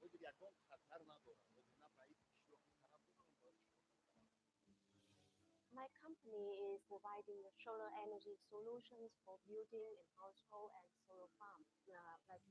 My company is providing the solar energy solutions for building and household and solar farms. Like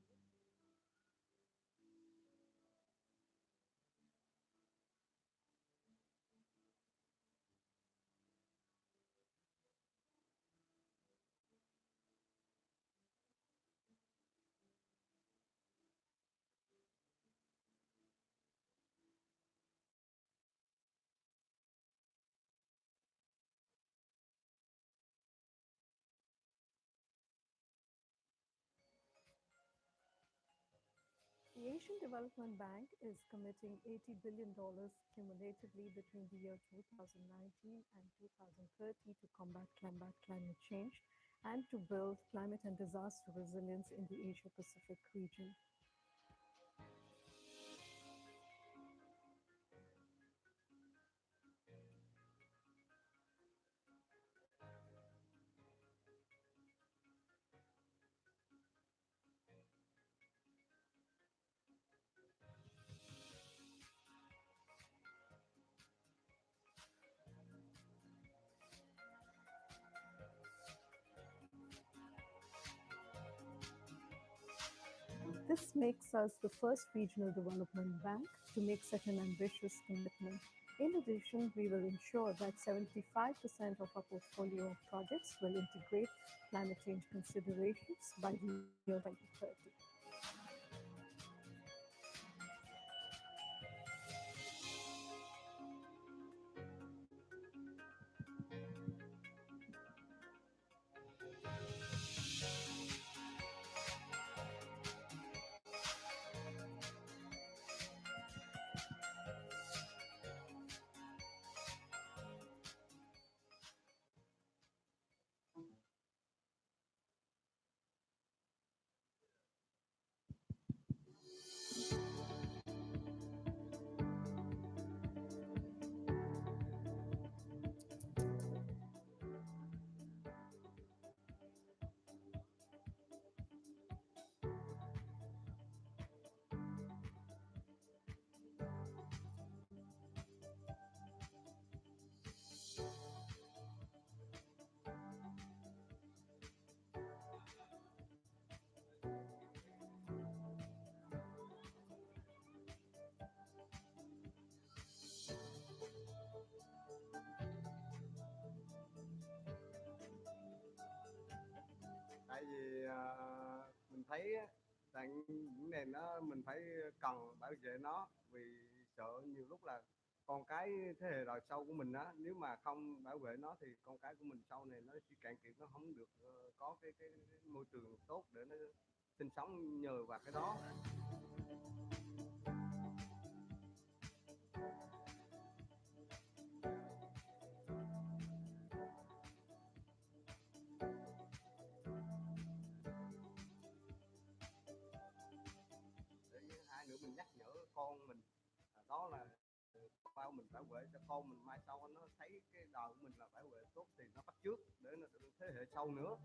The Asian Development Bank is committing $80 billion cumulatively between the year 2019 and 2030 to combat climate change and to build climate and disaster resilience in the Asia Pacific region. This makes us the first regional development bank to make such an ambitious commitment. In addition, we will ensure that 75% of our portfolio of projects will integrate climate change considerations by the year 2030. Tại vì mình thấy tại những này mình phải cần bảo vệ nó, vì sợ nhiều lúc là con cái thế hệ đời sau của mình á, nếu mà không bảo vệ nó thì con cái của mình sau này nó chỉ cạn kiệt, nó không được có cái môi trường tốt để nó sinh sống nhờ vào cái đó. Để hai nữa mình nhắc nhở con mình, đó là bao mình bảo vệ cho con mình, mai sau nó thấy cái đời của mình là bảo vệ tốt thì nó bắt chước để nó thế hệ sau nữa.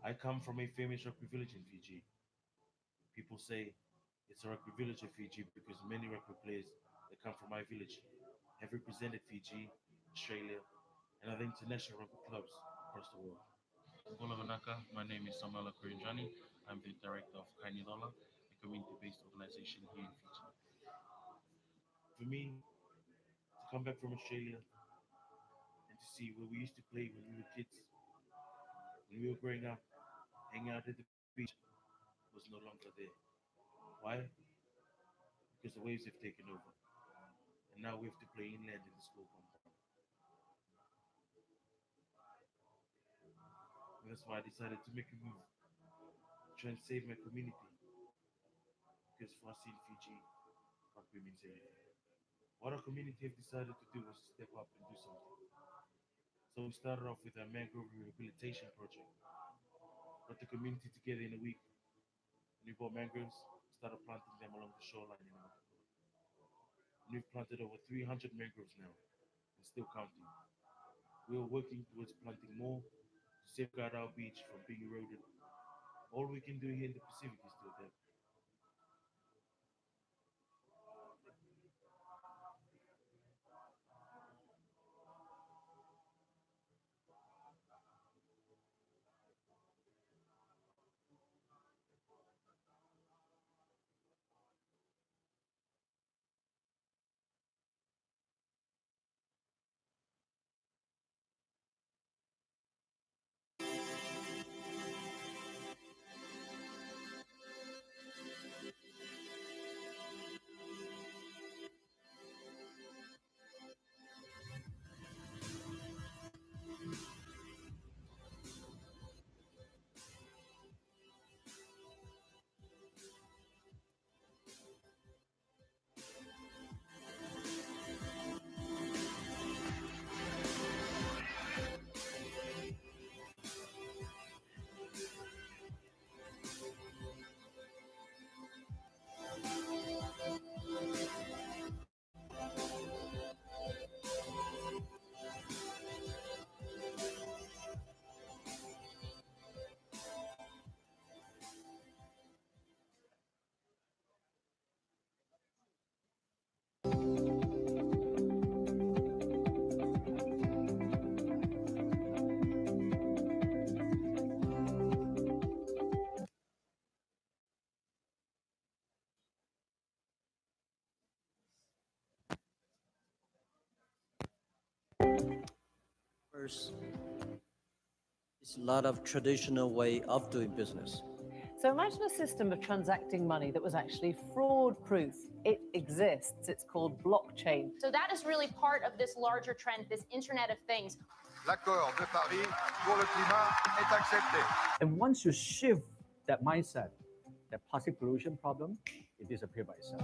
I come from a famous rugby village in Fiji. People say it's a rugby village in Fiji because many rugby players that come from my village have represented Fiji, Australia, and other international rugby clubs across the world. Hola Vanaka, my name is Samuel Akurinjani. I'm the director of Kainidola, a community-based organization here in Fiji. For me, to come back from Australia and to see where we used to play when we were kids, when we were growing up, hanging out at the beach, was no longer there. Why? Because the waves have taken over, and now we have to play inland in the school compound. And that's why I decided to make a move, try and save my community. Because for us in Fiji, what women say. What our community have decided to do was step up and do something. So we started off with a mangrove rehabilitation project. Got the community together in a week, and we bought mangroves, started planting them along the shoreline in Amakakula. And we've planted over 300 mangroves now, and still counting. We are working towards planting more to safeguard our beach from being eroded. All we can do here in the Pacific is to adapt. First, it's a lot of traditional way of doing business. So imagine a system of transacting money that was actually fraud-proof. It exists. It's called blockchain. So that is really part of this larger trend, this Internet of Things. L'accord de Paris pour le climat est accepté. And once you shift that mindset, that plastic pollution problem, it disappears by itself.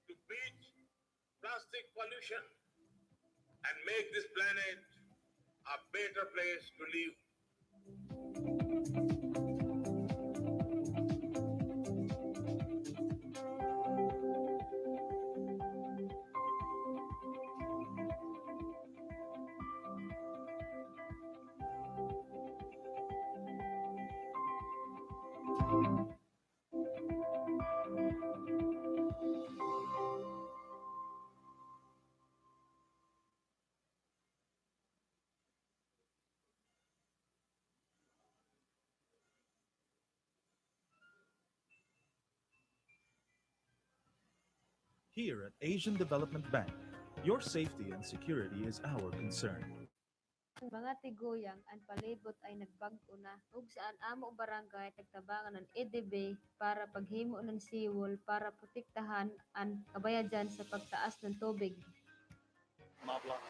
To beat plastic pollution and make this planet a better place to live. Here at Asian Development Bank, your safety and security is our concern. Mga tiguyang ang palibot ay nagbag-o na ug saan amo barangay tagtabangan ng EDB para paghimo ng siwol para protektahan ang kabayadan sa pagtaas ng tubig. مبلغ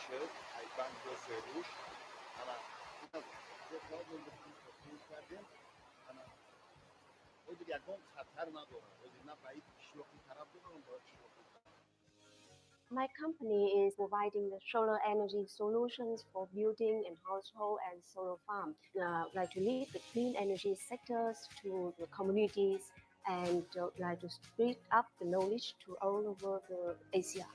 شد ای بند سروش انا کردیم انا او دیگه اون خطر نداره او دیگه نه بعید شوخی طرف داره باید شوخی. My company is providing the solar energy solutions for building and household and solar farm, like to lead the clean energy sectors to the communities and like to spread up the knowledge to all over the Asia.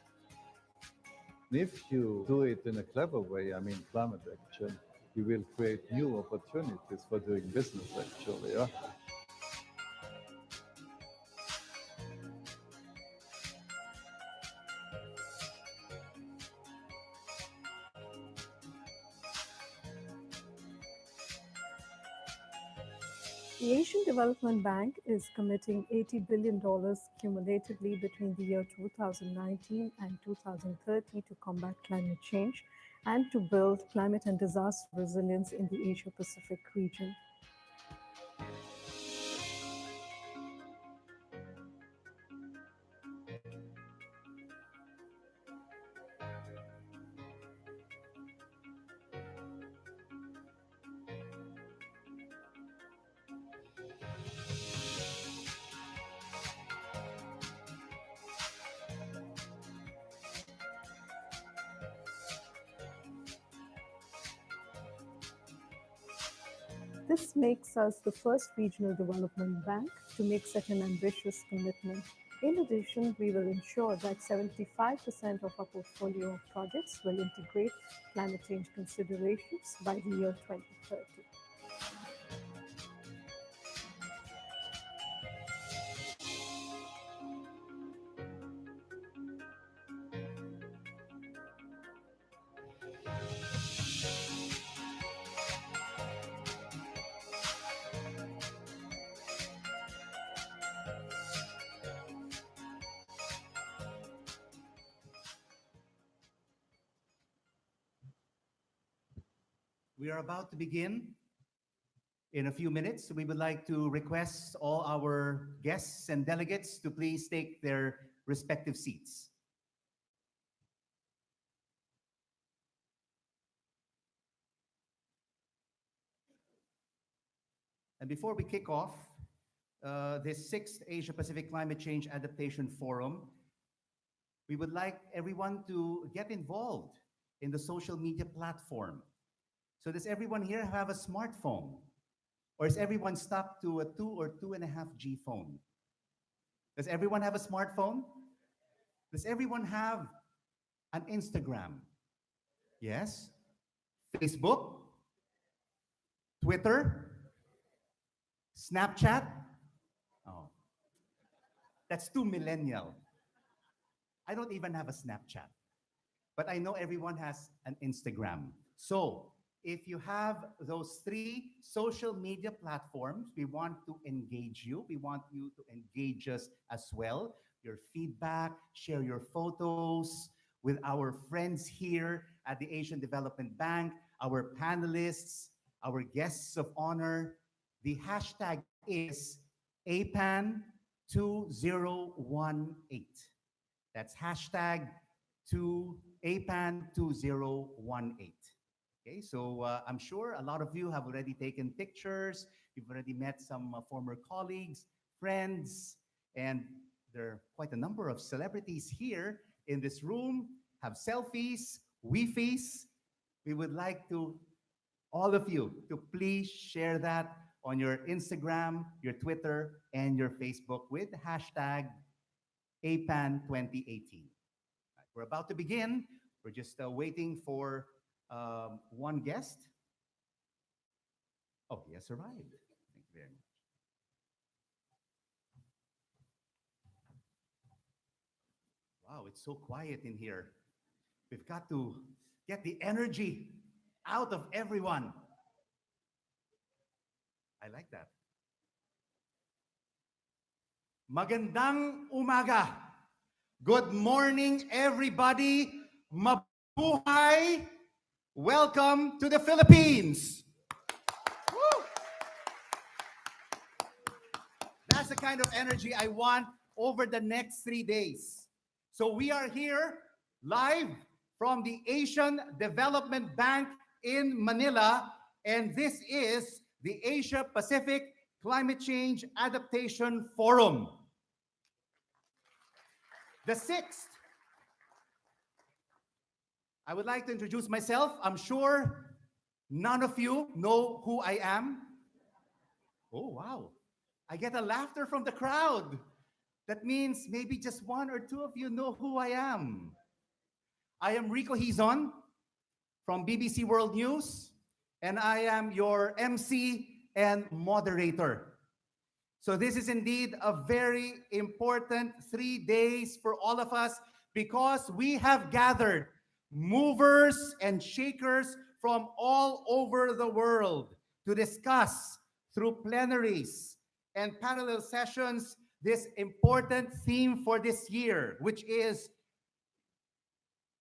If you do it in a clever way, I mean climate action, you will create new opportunities for doing business actually. Yeah? The Asian Development Bank is committing $80 billion cumulatively between the year 2019 and 2030 to combat climate change and to build climate and disaster resilience in the Asia-Pacific region. This makes us the first regional development bank to make such an ambitious commitment. In addition, we will ensure that 75% of our portfolio of projects will integrate climate change considerations by the year 2030. We are about to begin in a few minutes. We would like to request all our guests and delegates to please take their respective seats. And before we kick off this 6th Asia Pacific Climate Change Adaptation Forum, we would like everyone to get involved in the social media platform. So does everyone here have a smartphone? Or is everyone stuck to a 2 or 2.5G phone? Does everyone have a smartphone? Does everyone have an Instagram? Yes? Facebook? Twitter? Snapchat? Oh, that's too millennial. I don't even have a Snapchat. But I know everyone has an Instagram. So if you have those 3 social media platforms, we want to engage you. We want you to engage us as well. Your feedback, share your photos with our friends here at the Asian Development Bank, our panelists, our guests of honor. The hashtag is APAN2018. That's hashtag APAN2018. Okay, so I'm sure a lot of you have already taken pictures. You've already met some former colleagues, friends, and there are quite a number of celebrities here in this room, have selfies, Wi-Fis. We would like to, all of you, to please share that on your Instagram, your Twitter, and your Facebook with hashtag APAN2018. We're about to begin. We're just waiting for one guest. Oh, he has arrived. Thank you very much. Wow, it's so quiet in here. We've got to get the energy out of everyone. I like that. Magandang umaga. Good morning, everybody. Mabuhay. Welcome to the Philippines. Woo! That's the kind of energy I want over the next 3 days. So we are here live from the Asian Development Bank in Manila, and this is the Asia Pacific Climate Change Adaptation Forum. The 6th. I would like to introduce myself. I'm sure none of you know who I am. Oh, wow. I get a laughter from the crowd. That means maybe just 1 or 2 of you know who I am. I am Rico Hizon from BBC World News, and I am your MC and moderator. So this is indeed a very important 3 days for all of us because we have gathered movers and shakers from all over the world to discuss through plenaries and parallel sessions this important theme for this year, which is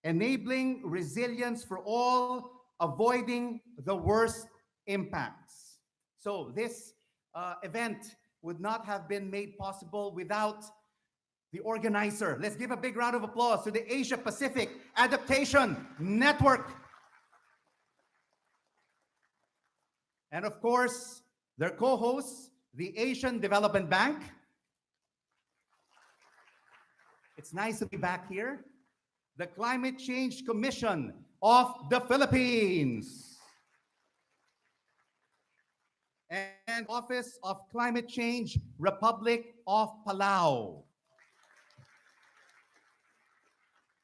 enabling resilience for all, avoiding the worst impacts. So this event would not have been made possible without the organizer. Let's give a big round of applause to the Asia Pacific Adaptation Network. And of course, their co-hosts, the Asian Development Bank. It's nice to be back here. The Climate Change Commission of the Philippines. and Office of Climate Change, Republic of Palau.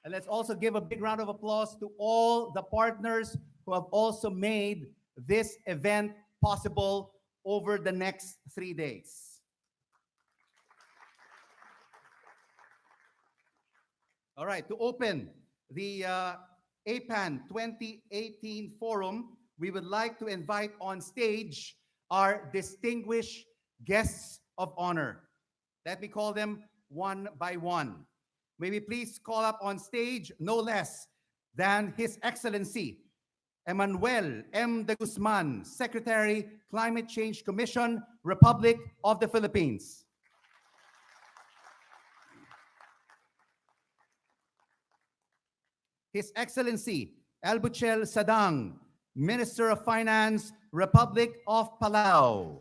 And let's also give a big round of applause to all the partners who have also made this event possible over the next 3 days. All right, to open the APAN 2018 Forum, we would like to invite on stage our distinguished guests of honor. Let me call them one by one. May we please call up on stage no less than His Excellency Emmanuel M. de Guzman, Secretary, Climate Change Commission, Republic of the Philippines. His Excellency Albuchel Sadang, Minister of Finance, Republic of Palau.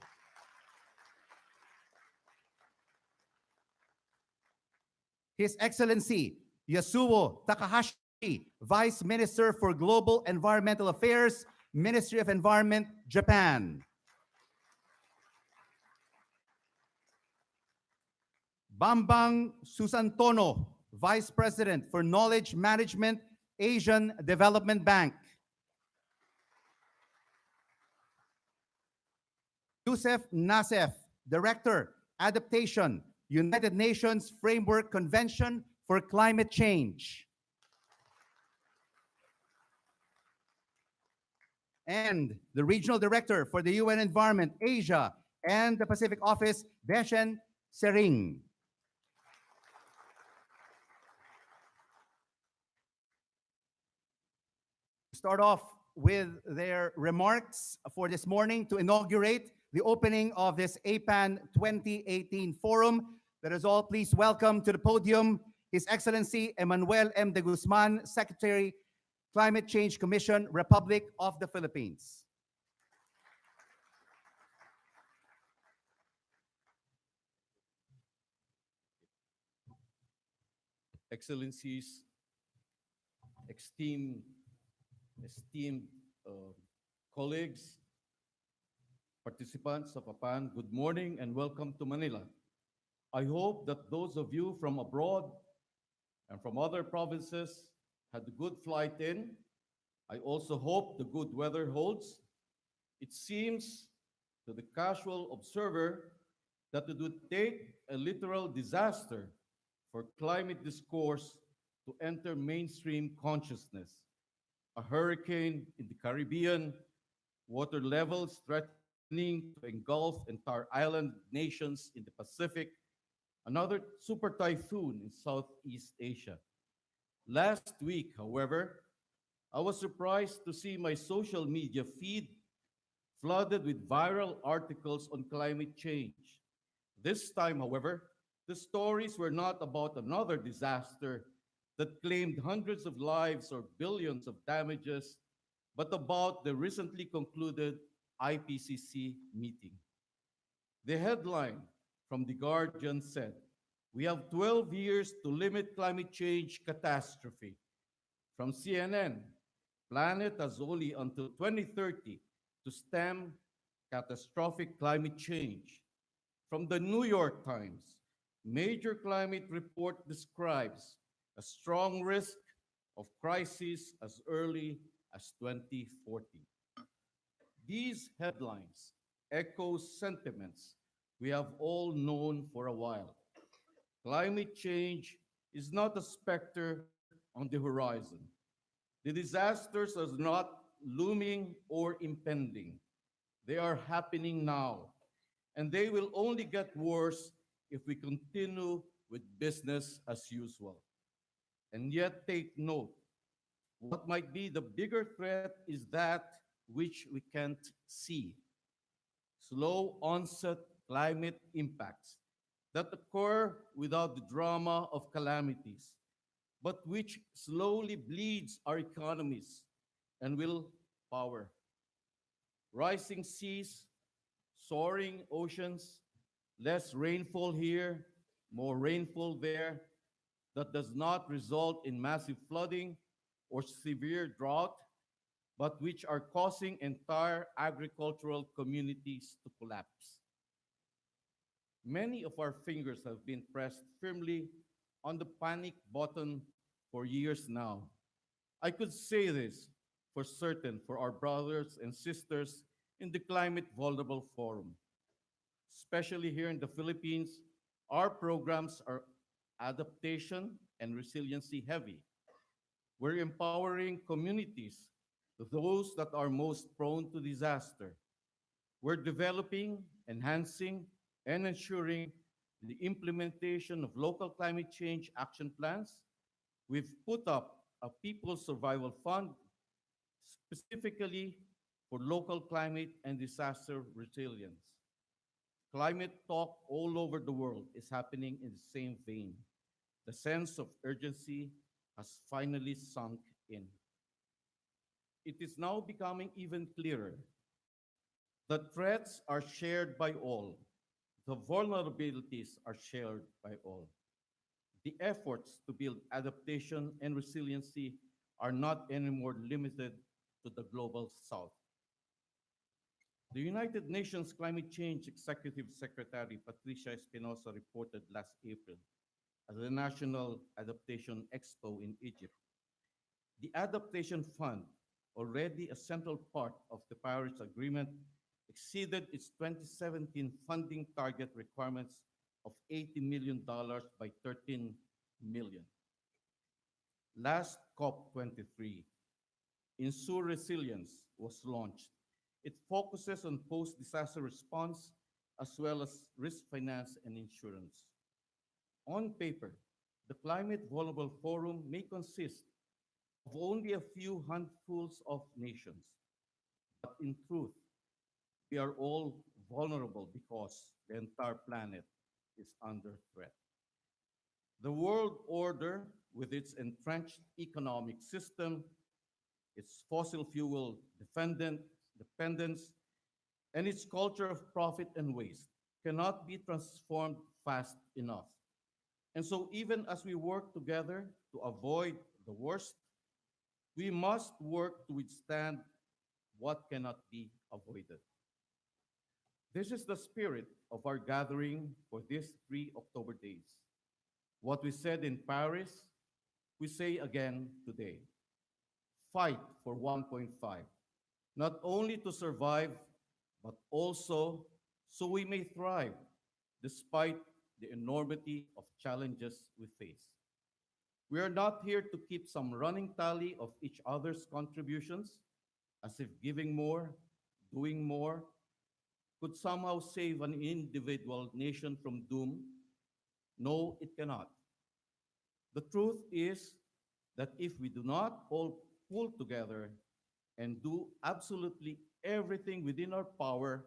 His Excellency Yasuo Takahashi, Vice Minister for Global Environmental Affairs, Ministry of Environment, Japan. Bambang Susantono, Vice President for Knowledge Management, Asian Development Bank. Yusef Nasef, Director, Adaptation, United Nations Framework Convention for Climate Change. And the Regional Director for the UN Environment, Asia and the Pacific Office, Beshen Sering. Start off with their remarks for this morning to inaugurate the opening of this APAN 2018 Forum. Let us all please welcome to the podium His Excellency Emmanuel M. de Guzman, Secretary, Climate Change Commission, Republic of the Philippines. Excellencies, esteemed colleagues, participants of APAN, good morning and welcome to Manila. I hope that those of you from abroad and from other provinces had a good flight in. I also hope the good weather holds. It seems to the casual observer that it would take a literal disaster for climate discourse to enter mainstream consciousness. A hurricane in the Caribbean, water levels threatening to engulf entire island nations in the Pacific, another super typhoon in Southeast Asia. Last week, however, I was surprised to see my social media feed flooded with viral articles on climate change. This time, however, the stories were not about another disaster that claimed hundreds of lives or billions of damages, but about the recently concluded IPCC meeting. The headline from The Guardian said, "We have 12 years to limit climate change catastrophe." From CNN, planet has only until 2030 to stem catastrophic climate change. From the New York Times, major climate report describes a strong risk of crisis as early as 2040. These headlines echo sentiments we have all known for a while. Climate change is not a specter on the horizon. The disasters are not looming or impending. They are happening now, and they will only get worse if we continue with business as usual. And yet, take note, what might be the bigger threat is that which we can't see. Slow onset climate impacts that occur without the drama of calamities, but which slowly bleeds our economies and will power. Rising seas, soaring oceans, less rainfall here, more rainfall there, that does not result in massive flooding or severe drought, but which are causing entire agricultural communities to collapse. Many of our fingers have been pressed firmly on the panic button for years now. I could say this for certain for our brothers and sisters in the Climate Vulnerable Forum. Especially here in the Philippines, our programs are adaptation and resiliency heavy. We're empowering communities, those that are most prone to disaster. We're developing, enhancing, and ensuring the implementation of local climate change action plans. We've put up a People's Survival Fund specifically for local climate and disaster resilience. Climate talk all over the world is happening in the same vein. The sense of urgency has finally sunk in. It is now becoming even clearer that threats are shared by all. The vulnerabilities are shared by all. The efforts to build adaptation and resiliency are not anymore limited to the global south. The United Nations Climate Change Executive Secretary Patricia Espinosa reported last April at the National Adaptation Expo in Egypt. The Adaptation Fund, already a central part of the Paris Agreement, exceeded its 2017 funding target requirements of $80 million by 13 million. Last COP23, Ensure Resilience was launched. It focuses on post-disaster response as well as risk finance and insurance. On paper, the Climate Vulnerable Forum may consist of only a few handfuls of nations, but in truth, we are all vulnerable because the entire planet is under threat. The world order, with its entrenched economic system, its fossil fuel dependence, and its culture of profit and waste, cannot be transformed fast enough. And so, even as we work together to avoid the worst, we must work to withstand what cannot be avoided. This is the spirit of our gathering for these 3 October days. What we said in Paris, we say again today. Fight for 1.5, not only to survive, but also so we may thrive despite the enormity of challenges we face. We are not here to keep some running tally of each other's contributions, as if giving more, doing more, could somehow save an individual nation from doom. No, it cannot. The truth is that if we do not all pull together and do absolutely everything within our power,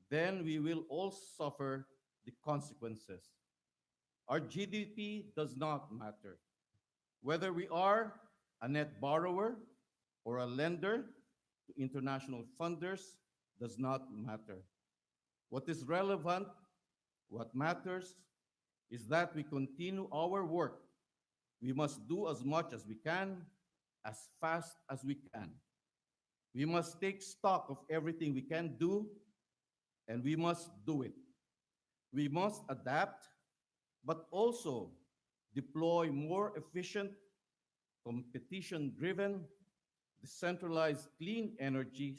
then we will all suffer the consequences. Our GDP does not matter. Whether we are a net borrower or a lender to international funders does not matter. What is relevant, what matters, is that we continue our work. We must do as much as we can, as fast as we can. We must take stock of everything we can do, and we must do it. We must adapt, but also deploy more efficient, competition-driven, decentralized clean energy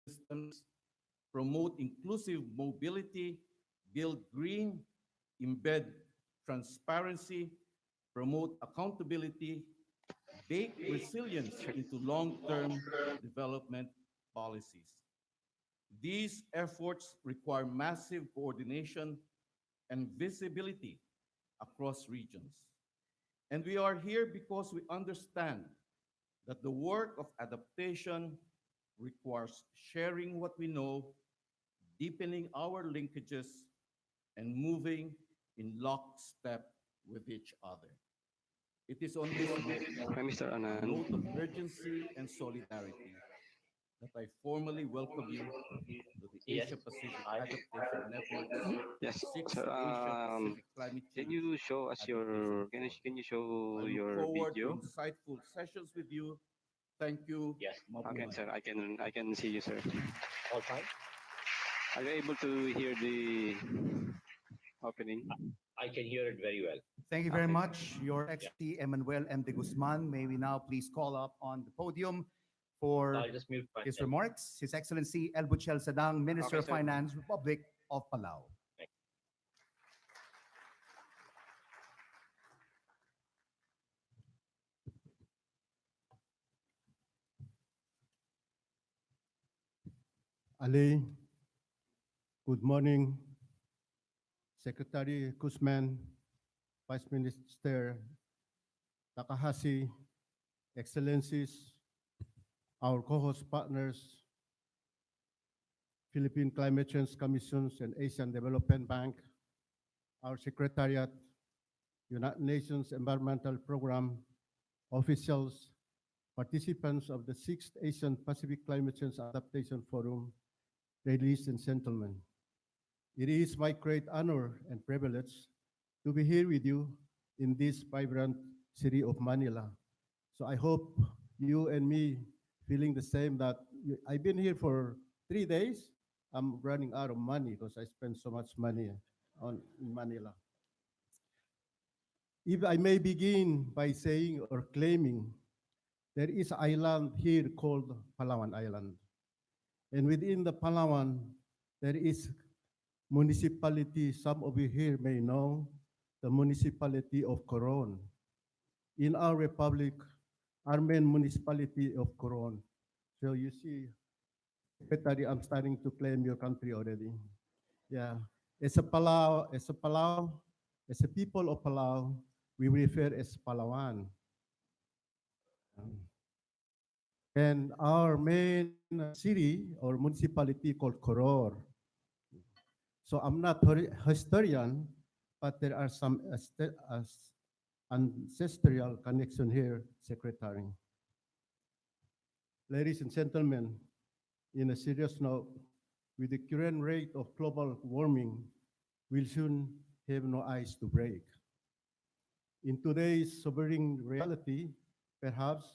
systems, promote inclusive mobility, build green, embed transparency, promote accountability, bake resilience into long-term development policies. These efforts require massive coordination and visibility across regions. And we are here because we understand that the work of adaptation requires sharing what we know, deepening our linkages, and moving in lockstep with each other. It is on this note, Hi, Mr. a note of Anand. urgency and solidarity, that I formally welcome you to the Asia Pacific Adaptation Network's Yes, sixth sir. Asia Pacific Climate Can Change you show us Adaptation your? Forum. Can you show I look your forward to video? insightful sessions with you Thank you. Yes. Okay, sir. I can see you, sir. All fine. Are you able to hear the opening? I can hear it very well. Thank you very Okay. much, Your Excellency Emmanuel M. de Guzman. May we now please call up on the podium for I'll just mute his myself. remarks, His Excellency El Buchel Sadang, Minister Okay, of sir. Finance, Republic of Palau. Ali, good morning. Secretary Guzman, Vice Minister Takahashi, Excellencies, our co-host partners, Philippine Climate Change Commissions and Asian Development Bank, our Secretariat, United Nations Environmental Program, officials, participants of the 6th Asian Pacific Climate Change Adaptation Forum, ladies and gentlemen. It is my great honor and privilege to be here with you in this vibrant city of Manila. So I hope you and me feeling the same that I've been here for 3 days. I'm running out of money because I spend so much money in Manila. If I may begin by saying or claiming, there is an island here called Palawan Island. And within the Palawan, there is municipality, some of you here may know, the municipality of Coron. In our republic, our main municipality of Coron. So you see, Secretary, I'm starting to claim your country already. Yeah. As a Palau, as a people of Palau, we refer as Palawan. And our main city or municipality called Koror. So I'm not a historian, but there are some ancestral connection here, Secretary. Ladies and gentlemen, in a serious note, with the current rate of global warming, we'll soon have no ice to break. In today's sobering reality, perhaps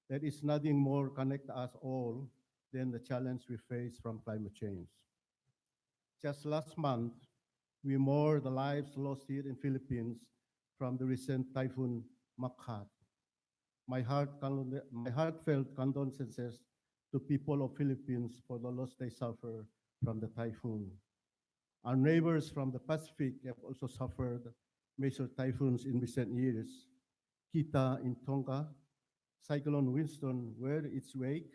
there is nothing more connect us all than the challenge we face from climate change. Just last month, we mourned the lives lost here in Philippines from the recent typhoon Makhat. My heartfelt condolences to people of Philippines for the loss they suffer from the typhoon. Our neighbors from the Pacific have also suffered major typhoons in recent years. Kita in Tonga, Cyclone Winston, where its wake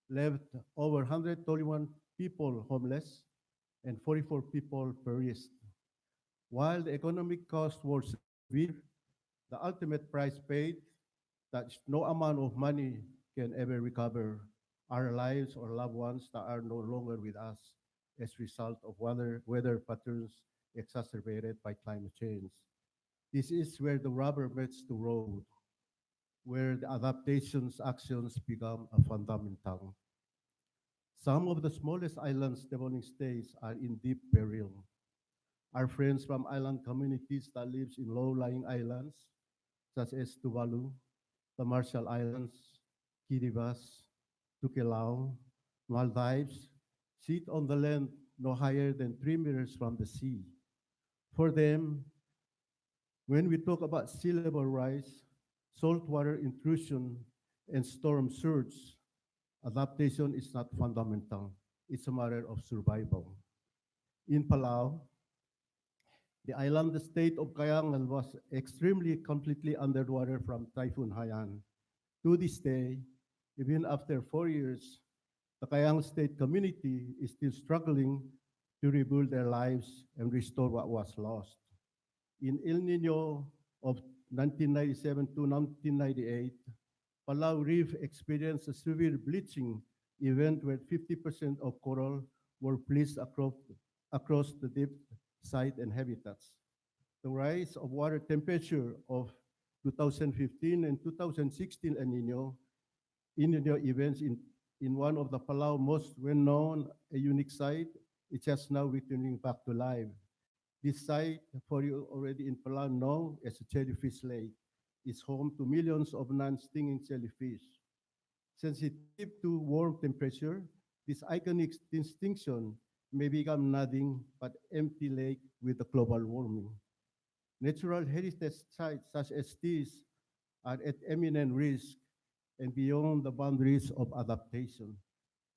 left over 131 people homeless and 44 people perished. While the economic cost was severe, the ultimate price paid that no amount of money can ever recover our lives or loved ones that are no longer with us as a result of weather patterns exacerbated by climate change. This is where the rubber meets the road, where the adaptations actions become a fundamental. Some of the smallest islands developing states are in deep peril. Our friends from island communities that lives in low-lying islands, such as Tuvalu, the Marshall Islands, Kiribati, Tokelau, Maldives, sit on the land no higher than 3 meters from the sea. For them, when we talk about sea level rise, saltwater intrusion, and storm surge, adaptation is not fundamental. It's a matter of survival. In Palau, the island state of Kayangan was extremely completely underwater from Typhoon Haiyan. To this day, even after 4 years, the Kayang State community is still struggling to rebuild their lives and restore what was lost. In El Nino of 1997 to 1998, Palau Reef experienced a severe bleaching event where 50% of coral were bleached across the deep site and habitats. The rise of water temperature of 2015 and 2016 El Nino events in one of the Palau most well-known, a unique site, it's just now returning back to life. This site, for you already in Palau know as a jellyfish lake, is home to millions of non-stinging jellyfish. sensitive to warm temperature, this iconic distinction may become nothing but empty lake with the global warming. Natural heritage sites such as these are at imminent risk and beyond the boundaries of adaptation,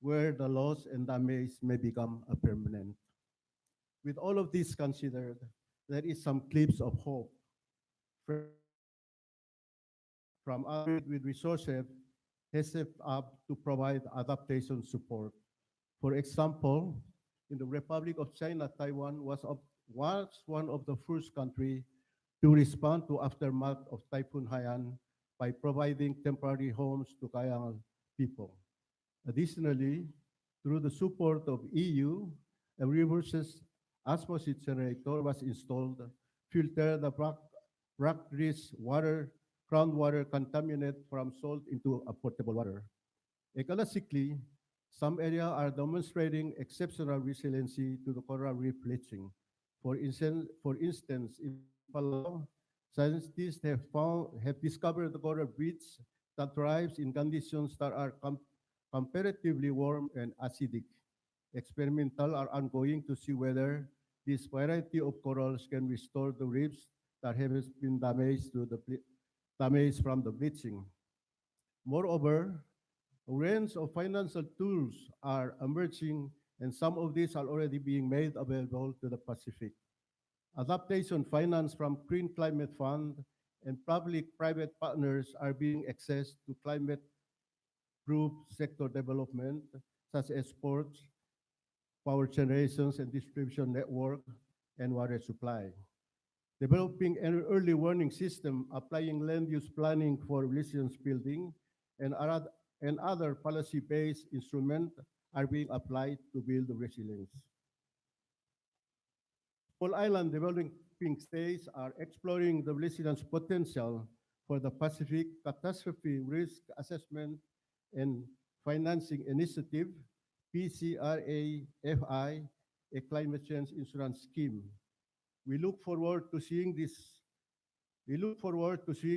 where the loss and damage may become a permanent. With all of this considered, there is some glimpse of hope from with resources has stepped up to provide adaptation support. For example, in the Republic of China, Taiwan was one of the first countries to respond to aftermath of Typhoon Haiyan by providing temporary homes to Kayang people. Additionally, through the support of EU, a reverse osmosis generator was installed, filter the brackish water, groundwater contaminated from salt into a potable water. Ecologically, some areas are demonstrating exceptional resiliency to the coral reef bleaching. For instance, in Palau, scientists have discovered the coral reef that thrives in conditions that are comparatively warm and acidic. Experimental are ongoing to see whether this variety of corals can restore the reefs that have been damaged from the bleaching. Moreover, a range of financial tools are emerging, and some of these are already being made available to the Pacific. Adaptation finance from Green Climate Fund and public-private partners are being accessed to climate-proof sector development, such as ports, power generations and distribution network, and water supply. Developing an early warning system, applying land use planning for resilience building, and other policy-based instruments are being applied to build resilience. Small island developing states are exploring the resilience potential for the Pacific Catastrophe Risk Assessment and Financing Initiative, PCRAFI, a climate change insurance scheme. We look forward to seeing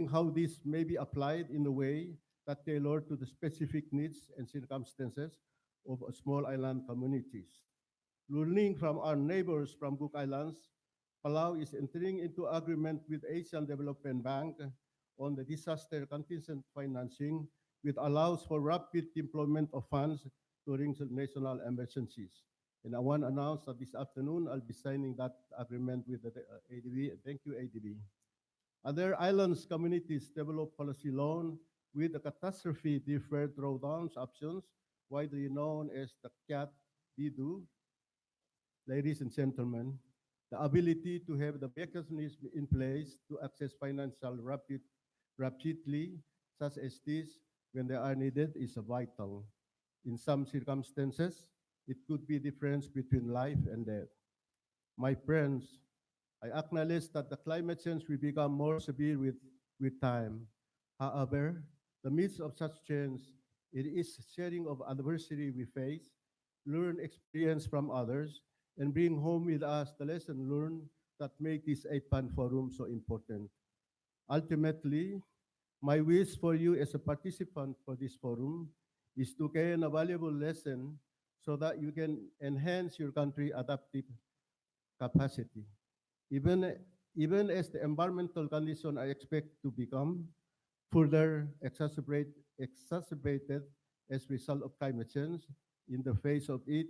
how this may be applied in a way that tailor to the specific needs and circumstances of small island communities. Learning from our neighbors from Cook Islands, Palau is entering into agreement with Asian Development Bank on the disaster contingent financing, which allows for rapid deployment of funds during the national emergencies. And I want to announce that this afternoon I'll be signing that agreement with the ADB. Thank you, ADB. Other islands communities develop policy loan with the catastrophe deferred drawdowns options, widely known as the CAT DDU. Ladies and gentlemen, the ability to have the mechanism in place to access financial rapidly, such as this, when they are needed, is vital. In some circumstances, it could be the difference between life and death. My friends, I acknowledge that the climate change will become more severe with time. However, the midst of such change, it is sharing of adversity we face, learn experience from others, and bring home with us the lesson learned that make this APAN forum so important. Ultimately, my wish for you as a participant for this forum is to gain a valuable lesson so that you can enhance your country's adaptive capacity. Even, even as the environmental conditions are expected to become further exacerbated as a result of climate change, in the face of it,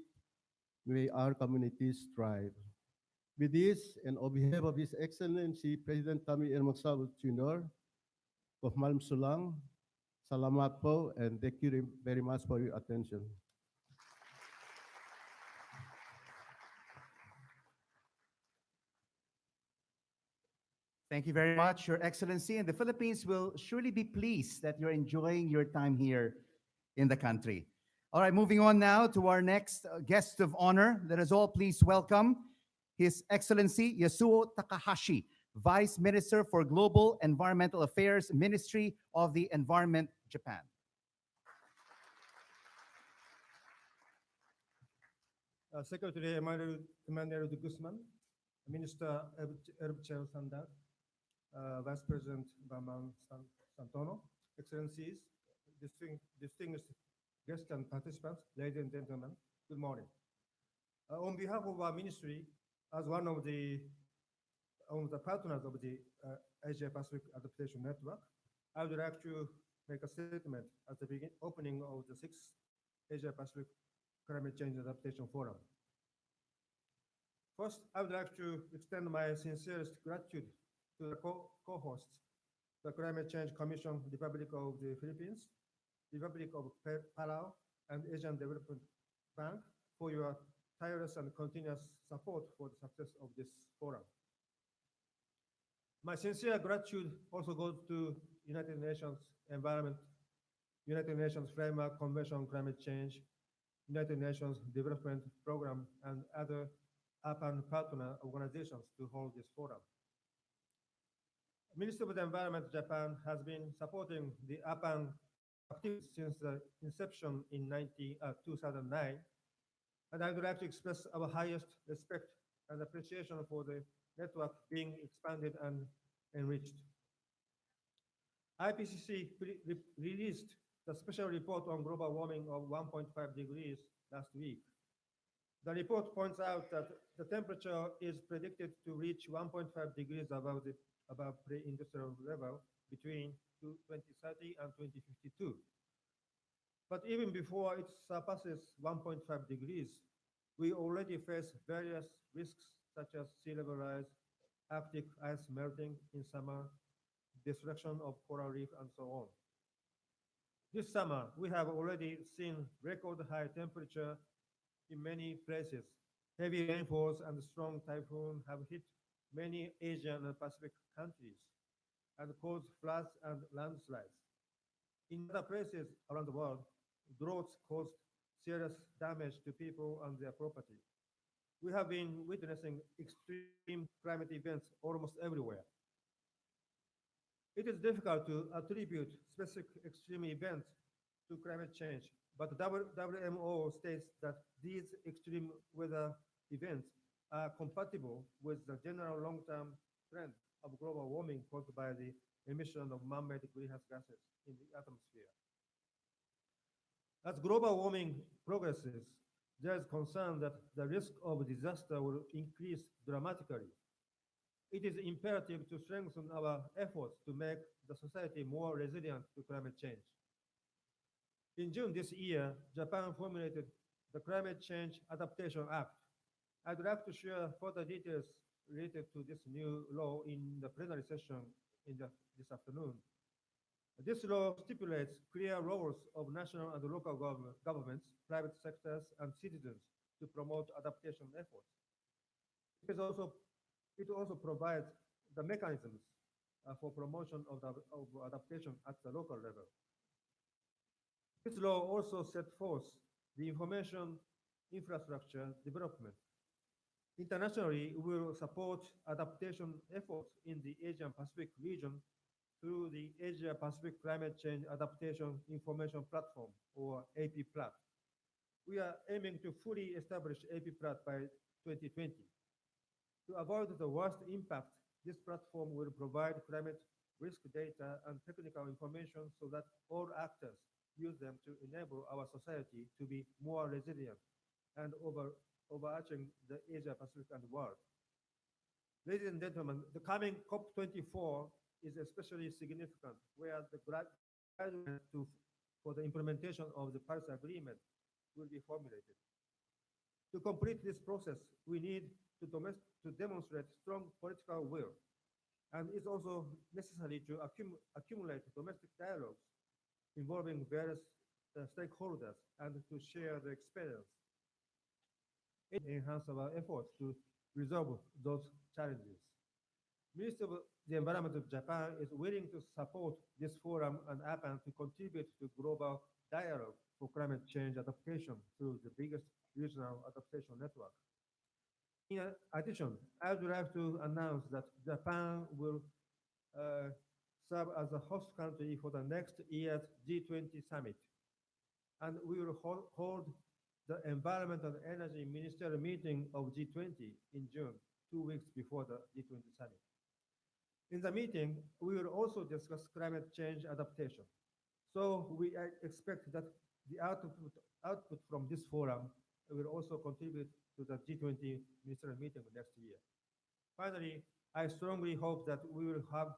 may our communities thrive. With this, and on behalf of His Excellency President Kami Irmagsawat Jr. of Malm Sulang, salamat po, and thank you very much for your attention. Thank you very much, Your Excellency. And the Philippines will surely be pleased that you're enjoying your time here in the country. All right, moving on now to our next guest of honor. Let us all please welcome His Excellency Yasuo Takahashi, Vice Minister for Global Environmental Affairs, Ministry of the Environment, Japan. Secretary Emmanuel de Guzman, Minister Erbchel Sandat, Vice President Bambang Santono, Excellencies, distinguished guests and participants, ladies and gentlemen, good morning. On behalf of our ministry, as one of the partners of the Asia Pacific Adaptation Network, I would like to make a statement at the opening of the 6th Asia Pacific Climate Change Adaptation Forum. First, I would like to extend my sincerest gratitude to the co-hosts, the Climate Change Commission, Republic of the Philippines, Republic of Palau, and Asian Development Bank for your tireless and continuous support for the success of this forum. My sincere gratitude also goes to United Nations Environment, United Nations Framework Convention on Climate Change, United Nations Development Program, and other APAN partner organizations to hold this forum. Ministry of the Environment Japan has been supporting the APAN activities since the inception in 2009, and I would like to express our highest respect and appreciation for the network being expanded and enriched. IPCC released the special report on global warming of 1.5 degrees last week. The report points out that the temperature is predicted to reach 1.5 degrees above pre-industrial level between 2030 and 2052. But even before it surpasses 1.5 degrees, we already face various risks such as sea level rise, Arctic ice melting in summer, destruction of coral reef, and so on. This summer, we have already seen record high temperature in many places. Heavy rainfalls and strong typhoon have hit many Asian and Pacific countries and caused floods and landslides. In other places around the world, droughts caused serious damage to people and their property. We have been witnessing extreme climate events almost everywhere. It is difficult to attribute specific extreme events to climate change, but WMO states that these extreme weather events are compatible with the general long-term trend of global warming caused by the emission of man-made greenhouse gases in the atmosphere. As global warming progresses, there is concern that the risk of disaster will increase dramatically. It is imperative to strengthen our efforts to make the society more resilient to climate change. In June this year, Japan formulated the Climate Change Adaptation Act. I'd like to share further details related to this new law in the plenary session this afternoon. This law stipulates clear roles of national and local governments, private sectors, and citizens to promote adaptation efforts. It also provides the mechanisms for promotion of adaptation at the local level. This law also set forth the information infrastructure development. Internationally, we will support adaptation efforts in the Asian Pacific region through the Asia Pacific Climate Change Adaptation Information Platform, or APPLAT. We are aiming to fully establish APPLAT by 2020. To avoid the worst impact, this platform will provide climate risk data and technical information so that all actors use them to enable our society to be more resilient and overarching the Asia Pacific and world. Ladies and gentlemen, the coming COP24 is especially significant, where the guidelines for the implementation of the Paris Agreement will be formulated. To complete this process, we need to demonstrate strong political will, and it's also necessary to accumulate domestic dialogues involving various stakeholders and to share the experience. It enhances our efforts to resolve those challenges. Ministry of the Environment of Japan is willing to support this forum and APAN to contribute to global dialogue for climate change adaptation through the biggest regional adaptation network. In addition, I would like to announce that Japan will serve as a host country for the next year's G20 summit. And we will hold the Environment and Energy Ministerial meeting of G20 in June, 2 weeks before the G20 summit. In the meeting, we will also discuss climate change adaptation. So we expect that the output from this forum will also contribute to the G20 ministerial meeting next year. Finally, I strongly hope that we will have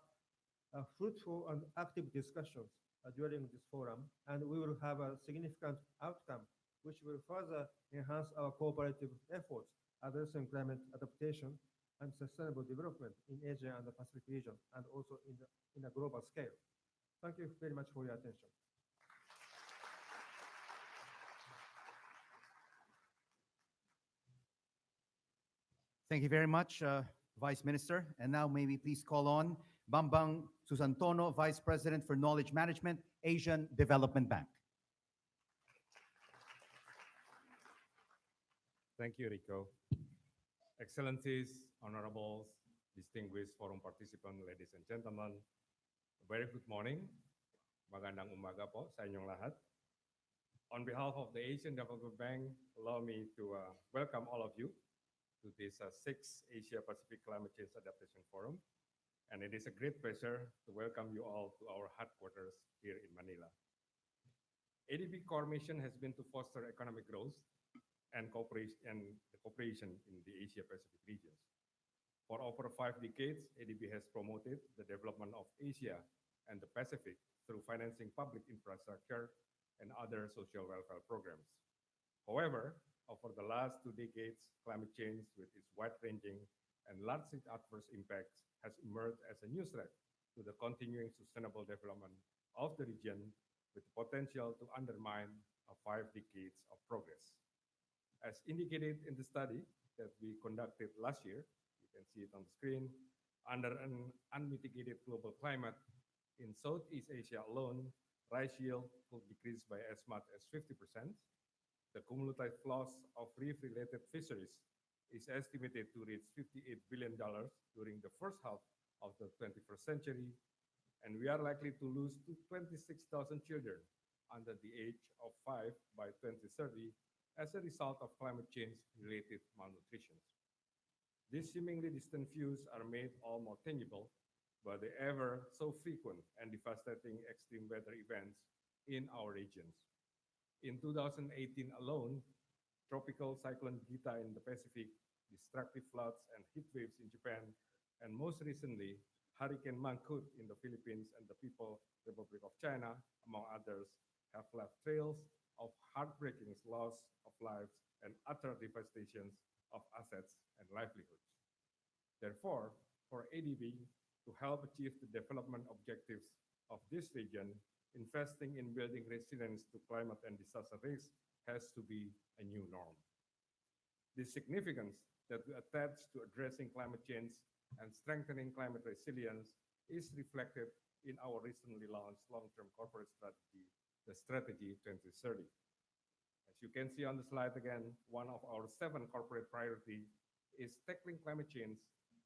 fruitful and active discussions during this forum, and we will have a significant outcome which will further enhance our cooperative efforts addressing climate adaptation and sustainable development in Asia and the Pacific region, and also in a global scale. Thank you very much for your attention. Thank you very much, Vice Minister. And now may we please call on Bambang Susantono, Vice President for Knowledge Management, Asian Development Bank. Thank you, Rico. Excellencies, honorables, distinguished forum participants, ladies and gentlemen, a very good morning. Magandang umaga po sa inyong lahat. On behalf of the Asian Development Bank, allow me to welcome all of you to this 6th Asia Pacific Climate Change Adaptation Forum. And it is a great pleasure to welcome you all to our headquarters here in Manila. ADB core mission has been to foster economic growth and cooperation in the Asia Pacific regions. For over 5 decades, ADB has promoted the development of Asia and the Pacific through financing public infrastructure and other social welfare programs. However, over the last 2 decades, climate change with its wide-ranging and largely adverse impacts has emerged as a new threat to the continuing sustainable development of the region, with the potential to undermine 5 decades of progress. As indicated in the study that we conducted last year, you can see it on the screen, under an unmitigated global climate, in Southeast Asia alone, rice yield could decrease by as much as 50%. The cumulative loss of reef-related fisheries is estimated to reach $58 billion during the first half of the 21st century, and we are likely to lose 26,000 children under the age of 5 by 2030 as a result of climate change-related malnutrition. These seemingly distant views are made all more tangible by the ever so frequent and devastating extreme weather events in our regions. In 2018 alone, tropical cyclone Gita in the Pacific, destructive floods and heat waves in Japan, and most recently, Hurricane Mangkhut in the Philippines and the People's Republic of China, among others, have left trails of heartbreaking loss of lives and utter devastations of assets and livelihoods. Therefore, for ADB to help achieve the development objectives of this region, investing in building resilience to climate and disaster risk has to be a new norm. The significance that we attach to addressing climate change and strengthening climate resilience is reflected in our recently launched long-term corporate strategy, the Strategy 2030. As you can see on the slide again, one of our 7 corporate priorities is tackling climate change,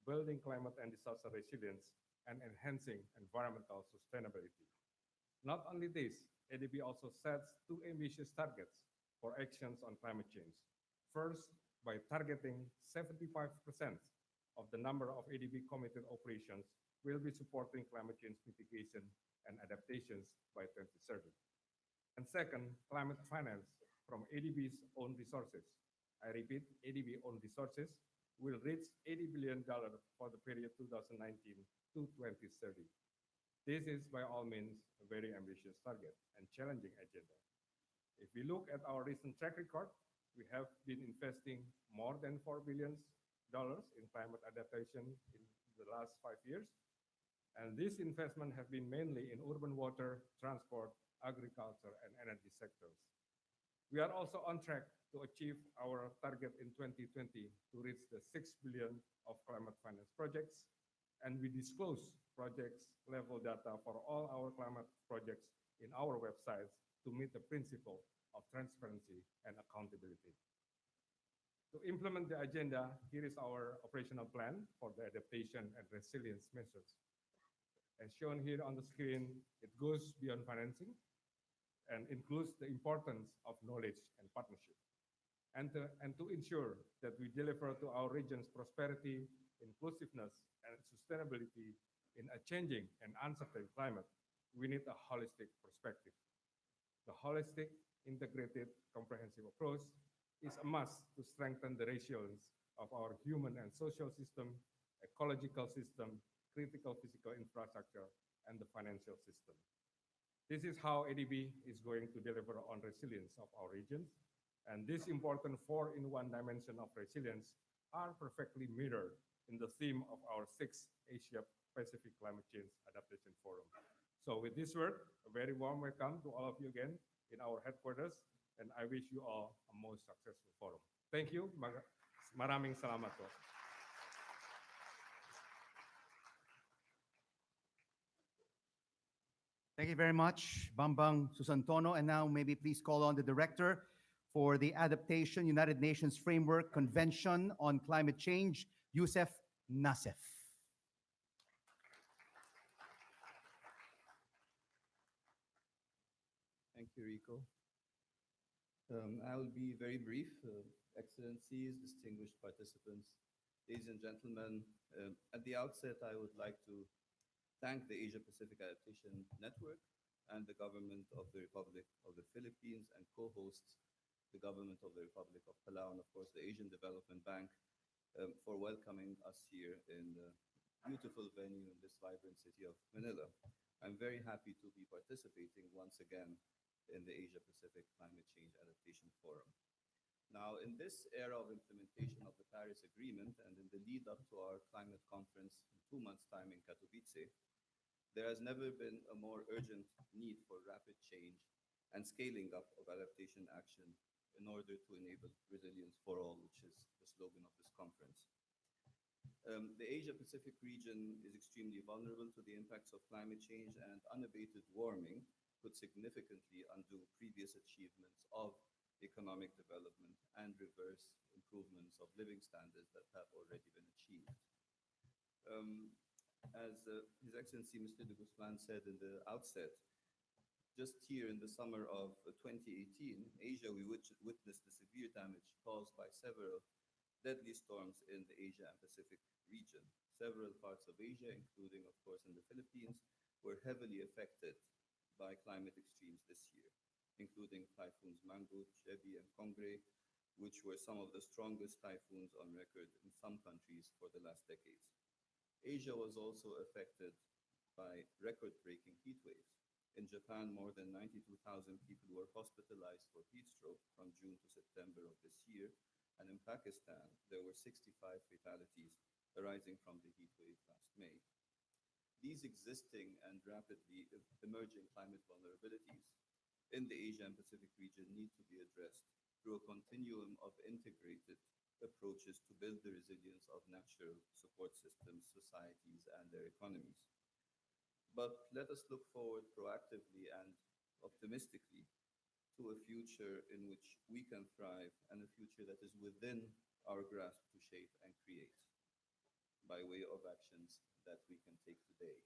building climate and disaster resilience, and enhancing environmental sustainability. Not only this, ADB also sets 2 ambitious targets for actions on climate change. First, by targeting 75% of the number of ADB committed operations will be supporting climate change mitigation and adaptations by 2030. And second, climate finance from ADB's own resources. I repeat, ADB own resources will reach $80 billion for the period 2019 to 2030. This is by all means a very ambitious target and challenging agenda. If we look at our recent track record, we have been investing more than $4 billion in climate adaptation in the last 5 years. And this investment have been mainly in urban water, transport, agriculture, and energy sectors. We are also on track to achieve our target in 2020 to reach the $6 billion of climate finance projects, and we disclose projects level data for all our climate projects in our websites to meet the principle of transparency and accountability. To implement the agenda, here is our operational plan for the adaptation and resilience measures. As shown here on the screen, it goes beyond financing and includes the importance of knowledge and partnership. And to ensure that we deliver to our region's prosperity, inclusiveness, and sustainability in a changing and uncertain climate, we need a holistic perspective. The holistic, integrated, comprehensive approach is a must to strengthen the resilience of our human and social system, ecological system, critical physical infrastructure, and the financial system. This is how ADB is going to deliver on resilience of our regions. And this important four-in-one dimension of resilience are perfectly mirrored in the theme of our sixth Asia Pacific Climate Change Adaptation Forum. So with this word, a very warm welcome to all of you again in our headquarters, and I wish you all a most successful forum. Thank you. Maraming salamat po. Thank you very much, Bambang Susantono. And now maybe please call on the director for the Adaptation United Nations Framework Convention on Climate Change, Youssef Nassef. Thank you, Rico. I will be very brief. Excellencies, distinguished participants, ladies and gentlemen, at the outset, I would like to thank the Asia Pacific Adaptation Network and the government of the Republic of the Philippines and co-hosts, the government of the Republic of Palau and of course the Asian Development Bank for welcoming us here in the beautiful venue in this vibrant city of Manila. I'm very happy to be participating once again in the Asia Pacific Climate Change Adaptation Forum. Now, in this era of implementation of the Paris Agreement and in the lead up to our climate conference in 2 months' time in Katowice, there has never been a more urgent need for rapid change and scaling up of adaptation action in order to enable resilience for all, which is the slogan of this conference. The Asia-Pacific region is extremely vulnerable to the impacts of climate change, and unabated warming could significantly undo previous achievements of economic development and reverse improvements of living standards that have already been achieved. As His Excellency Mr. de Guzman said in the outset, just here in the summer of 2018, Asia, we witnessed the severe damage caused by several deadly storms in the Asia and Pacific region. Several parts of Asia, including, of course, in the Philippines, were heavily affected by climate extremes this year, including typhoons Mangkhut, Jebi, and Kongre, which were some of the strongest typhoons on record in some countries for the last decades. Asia was also affected by record-breaking heat waves. In Japan, more than 92,000 people were hospitalized for heat stroke from June to September of this year, and in Pakistan, there were 65 fatalities arising from the heat wave last May. These existing and rapidly emerging climate vulnerabilities in the Asia and Pacific region need to be addressed through a continuum of integrated approaches to build the resilience of natural support systems, societies, and their economies. But let us look forward proactively and optimistically to a future in which we can thrive and a future that is within our grasp to shape and create by way of actions that we can take today.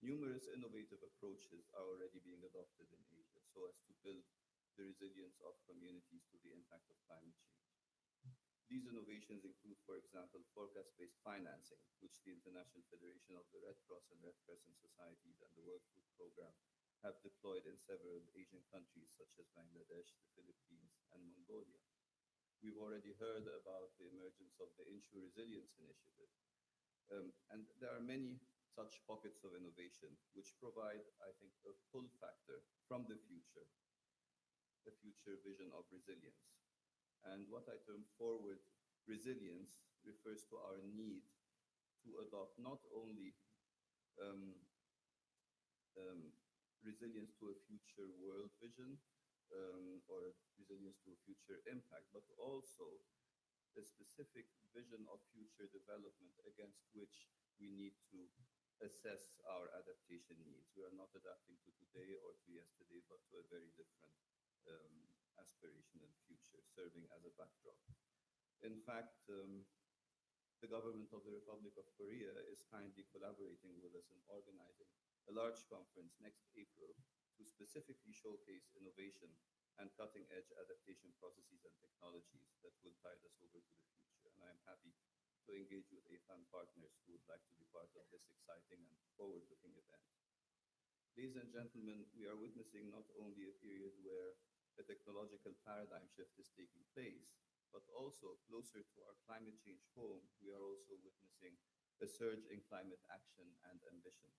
Numerous innovative approaches are already being adopted in Asia so as to build the resilience of communities to the impact of climate change. These innovations include, for example, forecast-based financing, which the International Federation of the Red Cross and Red Crescent Societies and the World Food Programme have deployed in several Asian countries such as Bangladesh, the Philippines, and Mongolia. We've already heard about the emergence of the Insure Resilience Initiative. And there are many such pockets of innovation which provide, I think, a pull factor from the future, a future vision of resilience. And what I term forward resilience refers to our need to adopt not only resilience to a future world vision or resilience to a future impact, but also a specific vision of future development against which we need to assess our adaptation needs. We are not adapting to today or to yesterday, but to a very different aspiration and future, serving as a backdrop. In fact, the government of the Republic of Korea is kindly collaborating with us in organizing a large conference next April to specifically showcase innovation and cutting-edge adaptation processes and technologies that will tide us over to the future. And I am happy to engage with AFAN partners who would like to be part of this exciting and forward-looking event. Ladies and gentlemen, we are witnessing not only a period where a technological paradigm shift is taking place, but also closer to our climate change home, we are also witnessing a surge in climate action and ambition,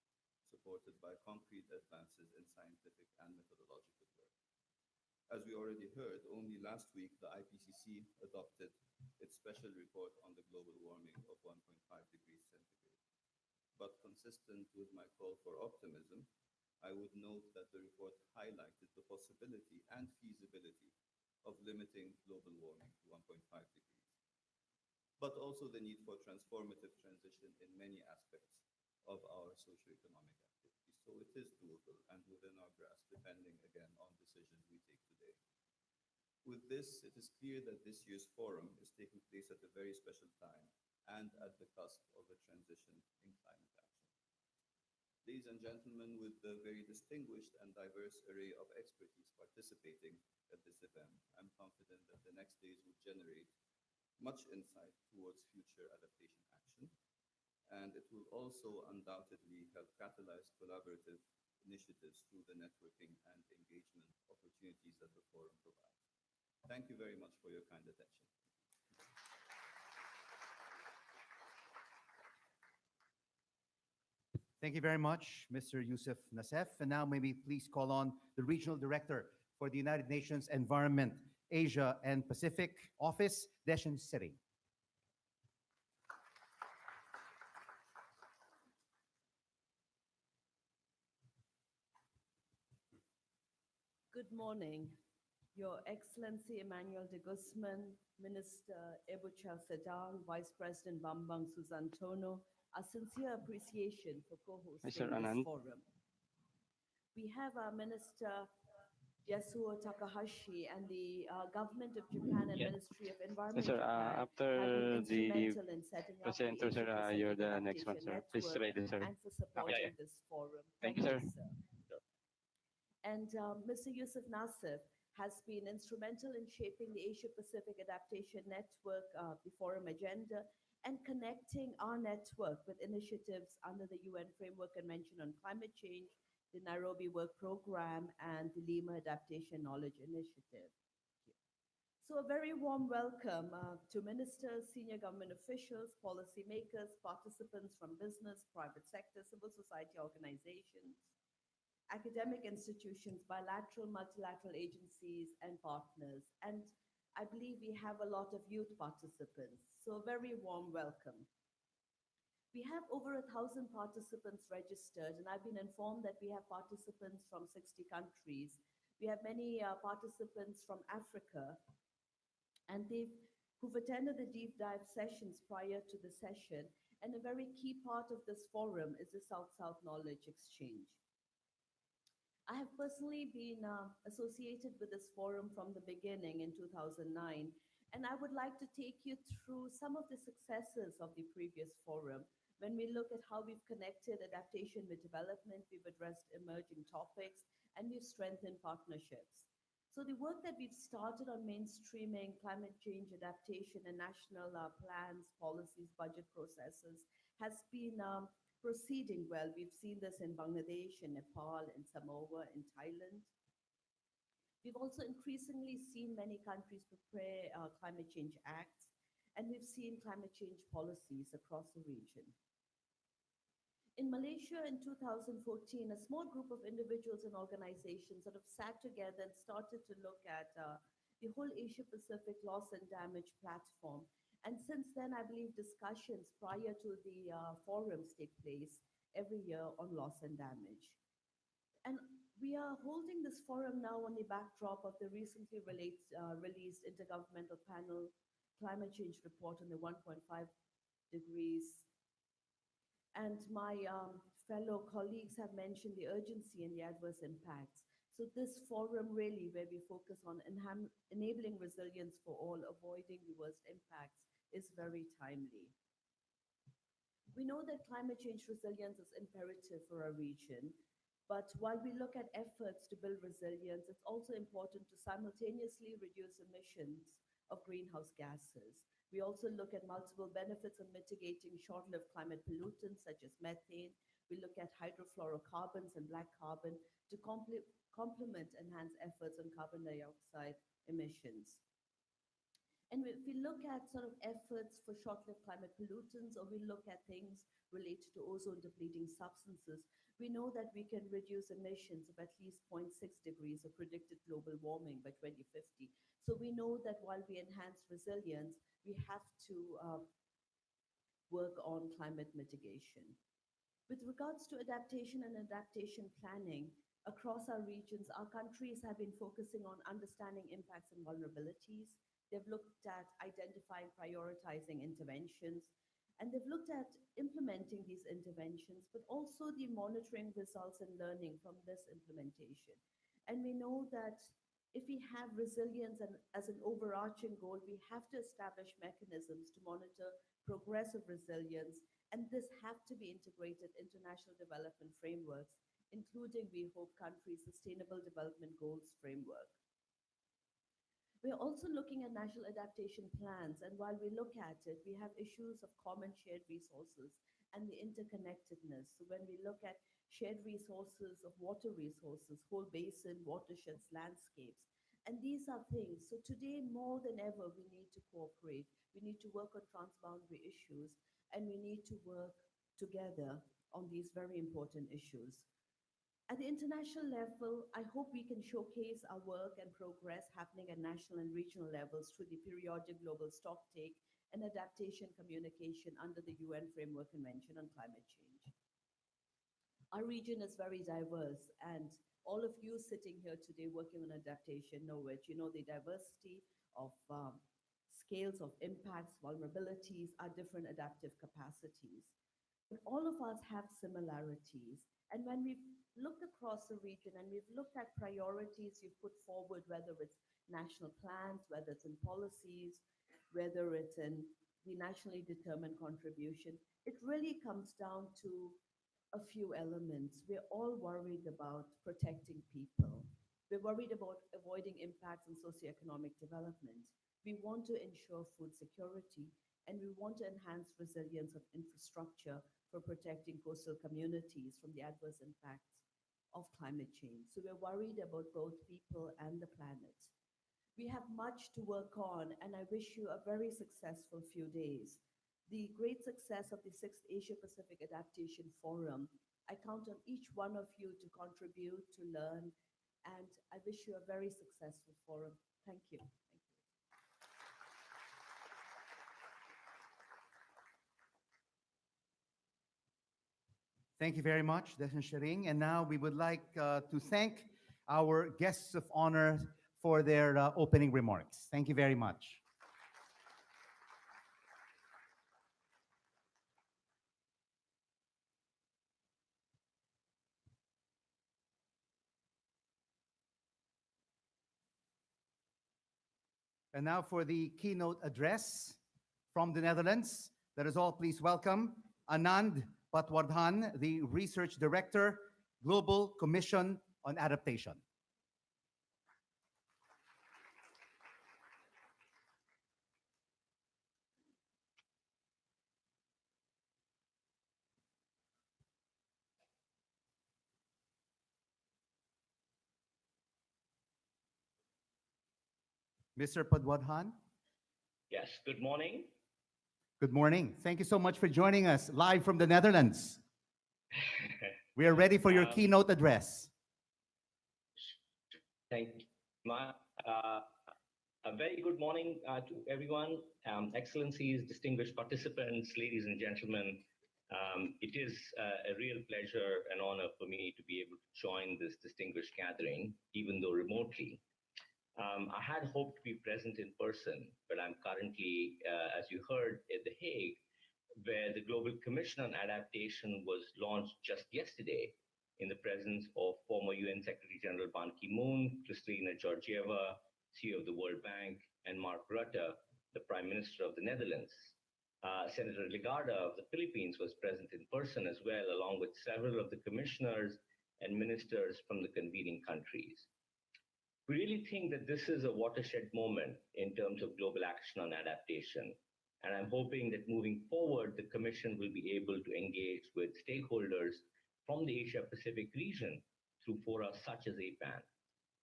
supported by concrete advances in scientific and methodological work. As we already heard, only last week the IPCC adopted its special report on the global warming of 1.5 degrees centigrade. But consistent with my call for optimism, I would note that the report highlighted the possibility and feasibility of limiting global warming to 1.5 degrees, but also the need for transformative transition in many aspects of our socioeconomic activities. So it is doable and within our grasp, depending again on decisions we take today. With this, it is clear that this year's forum is taking place at a very special time and at the cusp of a transition in climate action. Ladies and gentlemen, with the very distinguished and diverse array of expertise participating at this event, I'm confident that the next days will generate much insight towards future adaptation action, and it will also undoubtedly help catalyze collaborative initiatives through the networking and engagement opportunities that the forum provides. Thank you very much for your kind attention. Thank you very much, Mr. Yusuf Nassef. And now may we please call on the Regional Director for the United Nations Environment, Asia and Pacific Office, Deshan Seri. Good morning, Your Excellency Emmanuel de Guzman, Minister Ebuchel Sedang, Vice President Bambang Susantono, a sincere appreciation for co-hosting Mr. this Anand. forum. We have our Minister Yasuo Takahashi and the Government of Japan and Yeah. Ministry of Environment Sir, Japan have after been the instrumental in setting up the presenter, sir, Asia-Pacific you're the next one, Adaptation sir. Please Network ready, sir. and for supporting Yeah, yeah. this forum. Thank you, sir. And Mr. Yusuf Nassef has been instrumental in shaping the Asia-Pacific Adaptation Network, the forum agenda, and connecting our network with initiatives under the UN Framework Convention on Climate Change, the Nairobi Work Program, and the Lima Adaptation Knowledge Initiative. So a very warm welcome to ministers, senior government officials, policymakers, participants from business, private sector, civil society organizations, academic institutions, bilateral, multilateral agencies, and partners. And I believe we have a lot of youth participants, so a very warm welcome. We have over 1,000 participants registered, and I've been informed that we have participants from 60 countries. We have many participants from Africa, and who've attended the deep dive sessions prior to the session. And a very key part of this forum is the South-South knowledge exchange. I have personally been associated with this forum from the beginning in 2009, and I would like to take you through some of the successes of the previous forum. When we look at how we've connected adaptation with development, we've addressed emerging topics, and we've strengthened partnerships. So the work that we've started on mainstreaming climate change adaptation and national plans, policies, budget processes has been proceeding well. We've seen this in Bangladesh, in Nepal, in Samoa, in Thailand. We've also increasingly seen many countries prepare climate change acts, and we've seen climate change policies across the region. In Malaysia in 2014, a small group of individuals and organizations sort of sat together and started to look at the whole Asia-Pacific loss and damage platform. And since then, I believe discussions prior to the forums take place every year on loss and damage. And we are holding this forum now on the backdrop of the recently released Intergovernmental Panel Climate Change Report on the 1.5 degrees. And my fellow colleagues have mentioned the urgency and the adverse impacts. So this forum really, where we focus on enabling resilience for all, avoiding the worst impacts, is very timely. We know that climate change resilience is imperative for our region, but while we look at efforts to build resilience, it's also important to simultaneously reduce emissions of greenhouse gases. We also look at multiple benefits of mitigating short-lived climate pollutants such as methane. We look at hydrofluorocarbons and black carbon to complement enhanced efforts on carbon dioxide emissions. And if we look at sort of efforts for short-lived climate pollutants, or we look at things related to ozone-depleting substances, we know that we can reduce emissions of at least 0.6 degrees of predicted global warming by 2050. So we know that while we enhance resilience, we have to work on climate mitigation. With regards to adaptation and adaptation planning, across our regions, our countries have been focusing on understanding impacts and vulnerabilities. They've looked at identifying, prioritizing interventions, and they've looked at implementing these interventions, but also the monitoring results and learning from this implementation. And we know that if we have resilience as an overarching goal, we have to establish mechanisms to monitor progressive resilience, and this have to be integrated into national development frameworks, including, we hope, countries' Sustainable Development Goals framework. We're also looking at national adaptation plans, and while we look at it, we have issues of common shared resources and the interconnectedness. So when we look at shared resources of water resources, whole basin, watersheds, landscapes, and these are things. So today, more than ever, we need to cooperate. We need to work on transboundary issues, and we need to work together on these very important issues. At the international level, I hope we can showcase our work and progress happening at national and regional levels through the periodic global stocktake and adaptation communication under the UN Framework Convention on Climate Change. Our region is very diverse, and all of you sitting here today working on adaptation know it. You know the diversity of scales of impacts, vulnerabilities, our different adaptive capacities. But all of us have similarities. And when we've looked across the region and we've looked at priorities you've put forward, whether it's national plans, whether it's in policies, whether it's in the nationally determined contribution, it really comes down to a few elements. We're all worried about protecting people. We're worried about avoiding impacts on socioeconomic development. We want to ensure food security, and we want to enhance resilience of infrastructure for protecting coastal communities from the adverse impacts of climate change. So we're worried about both people and the planet. We have much to work on, and I wish you a very successful few days. The great success of the 6th Asia-Pacific Adaptation Forum, I count on each one of you to contribute, to learn, and I wish you a very successful forum. Thank you. Thank you very much, Desmond Sharing. And now we would like to thank our guests of honor for their opening remarks. Thank you very much. And now for the keynote address from the Netherlands. Let us all please welcome Anand Patwardhan, the Research Director, Global Commission on Adaptation. Mr. Padwadhan. Yes, good morning. Good morning. Thank you so much for joining us live from the Netherlands. We are ready for your keynote address. Thank you. A very good morning to everyone, Excellencies, distinguished participants, ladies and gentlemen. It is a real pleasure and honor for me to be able to join this distinguished gathering, even though remotely. I had hoped to be present in person, but I'm currently, as you heard, at The Hague, where the Global Commission on Adaptation was launched just yesterday in the presence of former UN Secretary General Ban Ki-moon, Kristalina Georgieva, CEO of the World Bank, and Mark Rutte, the Prime Minister of the Netherlands. Senator Legarda of the Philippines was present in person as well, along with several of the commissioners and ministers from the convening countries. We really think that this is a watershed moment in terms of global action on adaptation. And I'm hoping that moving forward, the Commission will be able to engage with stakeholders from the Asia Pacific region through fora such as APAN.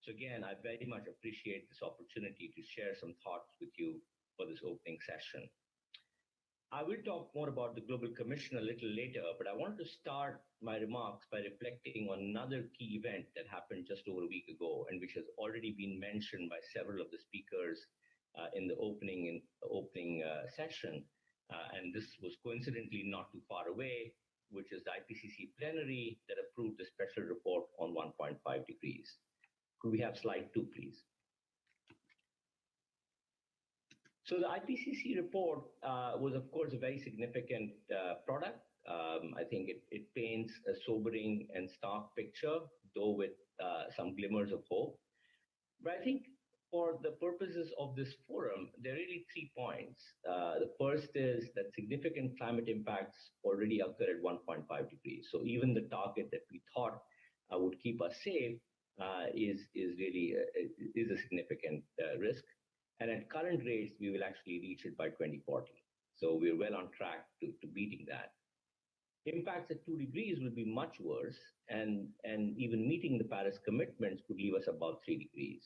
So again, I very much appreciate this opportunity to share some thoughts with you for this opening session. I will talk more about the Global Commission a little later, but I want to start my remarks by reflecting on another key event that happened just over a week ago and which has already been mentioned by several of the speakers in the opening session. And this was coincidentally not too far away, which is the IPCC plenary that approved the special report on 1.5 degrees. Could we have slide 2, please? So the IPCC report was, of course, a very significant product. I think it paints a sobering and stark picture, though with some glimmers of hope. But I think for the purposes of this forum, there are really 3 points. The first is that significant climate impacts already occur at 1.5 degrees. So even the target that we thought would keep us safe is really a significant risk. And at current rates, we will actually reach it by 2040. So we're well on track to beating that. Impacts at 2 degrees will be much worse, and even meeting the Paris commitments could leave us above 3 degrees.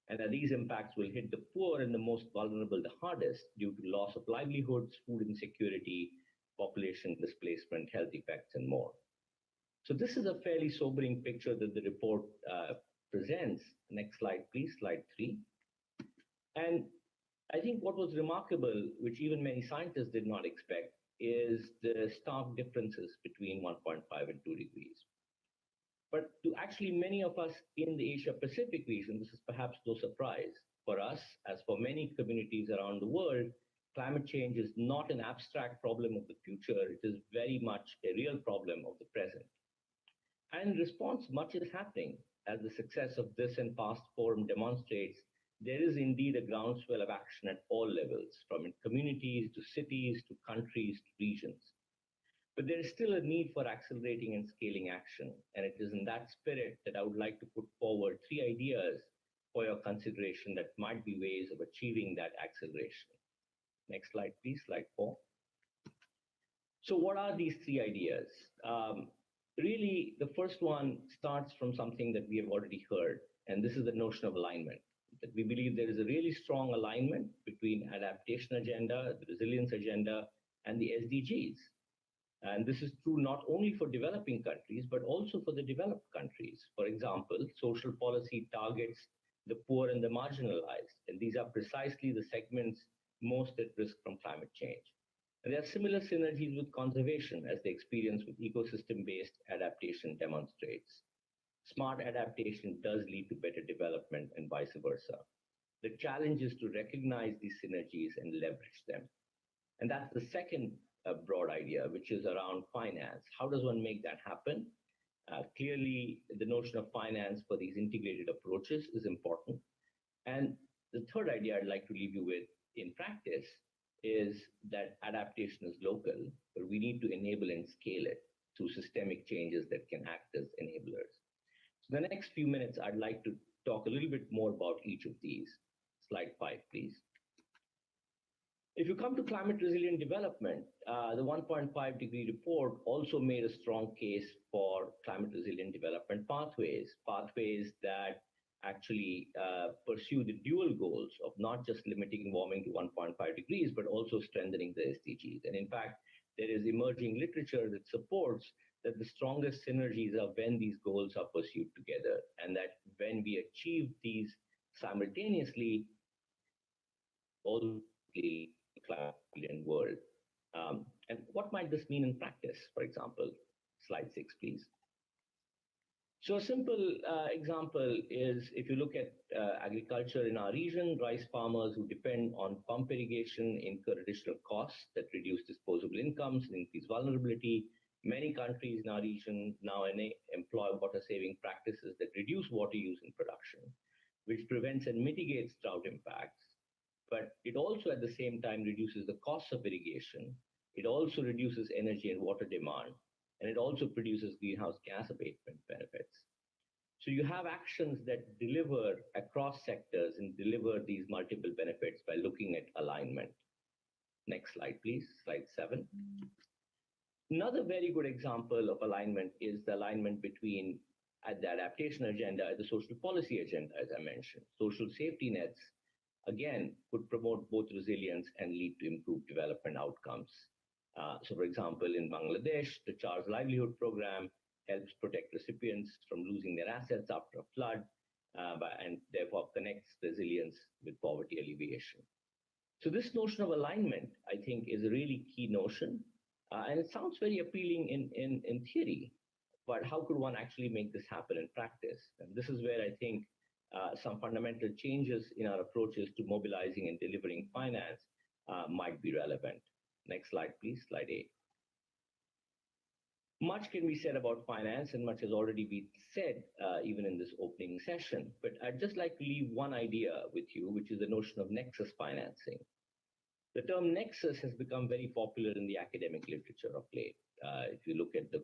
And that these impacts will hit the poor and the most vulnerable the hardest due to loss of livelihoods, food insecurity, population displacement, health effects, and more. So this is a fairly sobering picture that the report presents. Next slide, please, slide 3. And I think what was remarkable, which even many scientists did not expect, is the stark differences between 1.5 and 2 degrees. But to actually many of us in the Asia Pacific region, this is perhaps no surprise. For us, as for many communities around the world, climate change is not an abstract problem of the future, it is very much a real problem of the present. And in response, much is happening. As the success of this and past forum demonstrates, there is indeed a groundswell of action at all levels, from communities to cities to countries to regions. But there is still a need for accelerating and scaling action. And it is in that spirit that I would like to put forward 3 ideas for your consideration that might be ways of achieving that acceleration. Next slide, please, slide 4. So what are these 3 ideas? Really, the first one starts from something that we have already heard, and this is the notion of alignment. That we believe there is a really strong alignment between adaptation agenda, the resilience agenda, and the SDGs. And this is true not only for developing countries, but also for the developed countries. For example, social policy targets the poor and the marginalized, and these are precisely the segments most at risk from climate change. And there are similar synergies with conservation, as the experience with ecosystem-based adaptation demonstrates. Smart adaptation does lead to better development and vice versa. The challenge is to recognize these synergies and leverage them. And that's the second broad idea, which is around finance. How does one make that happen? Clearly, the notion of finance for these integrated approaches is important. And the third idea I'd like to leave you with in practice is that adaptation is local, but we need to enable and scale it through systemic changes that can act as enablers. So the next few minutes, I'd like to talk a little bit more about each of these. Slide 5, please. If you come to climate resilient development, the 1.5 degree report also made a strong case for climate resilient development pathways that actually pursue the dual goals of not just limiting warming to 1.5 degrees, but also strengthening the SDGs. And in fact, there is emerging literature that supports that the strongest synergies are when these goals are pursued together, and that when we achieve these simultaneously, all the climate world. And what might this mean in practice? For example, slide 6, please. So a simple example is if you look at agriculture in our region, rice farmers who depend on pump irrigation incur additional costs that reduce disposable incomes and increase vulnerability. Many countries in our region now employ water-saving practices that reduce water use in production, which prevents and mitigates drought impacts. But it also at the same time reduces the cost of irrigation. It also reduces energy and water demand, and it also produces greenhouse gas abatement benefits. So you have actions that deliver across sectors and deliver these multiple benefits by looking at alignment. Next slide, please, slide 7. Another very good example of alignment is the alignment between the adaptation agenda and the social policy agenda, as I mentioned. Social safety nets, again, could promote both resilience and lead to improved development outcomes. So, for example, in Bangladesh, the Char's Livelihood Program helps protect recipients from losing their assets after a flood and therefore connects resilience with poverty alleviation. So this notion of alignment, I think, is a really key notion. And it sounds very appealing in theory, but how could one actually make this happen in practice? And this is where I think some fundamental changes in our approaches to mobilizing and delivering finance might be relevant. Next slide, please, slide 8. Much can be said about finance, and much has already been said even in this opening session. But I'd just like to leave one idea with you, which is the notion of nexus financing. The term nexus has become very popular in the academic literature of late. If you look at the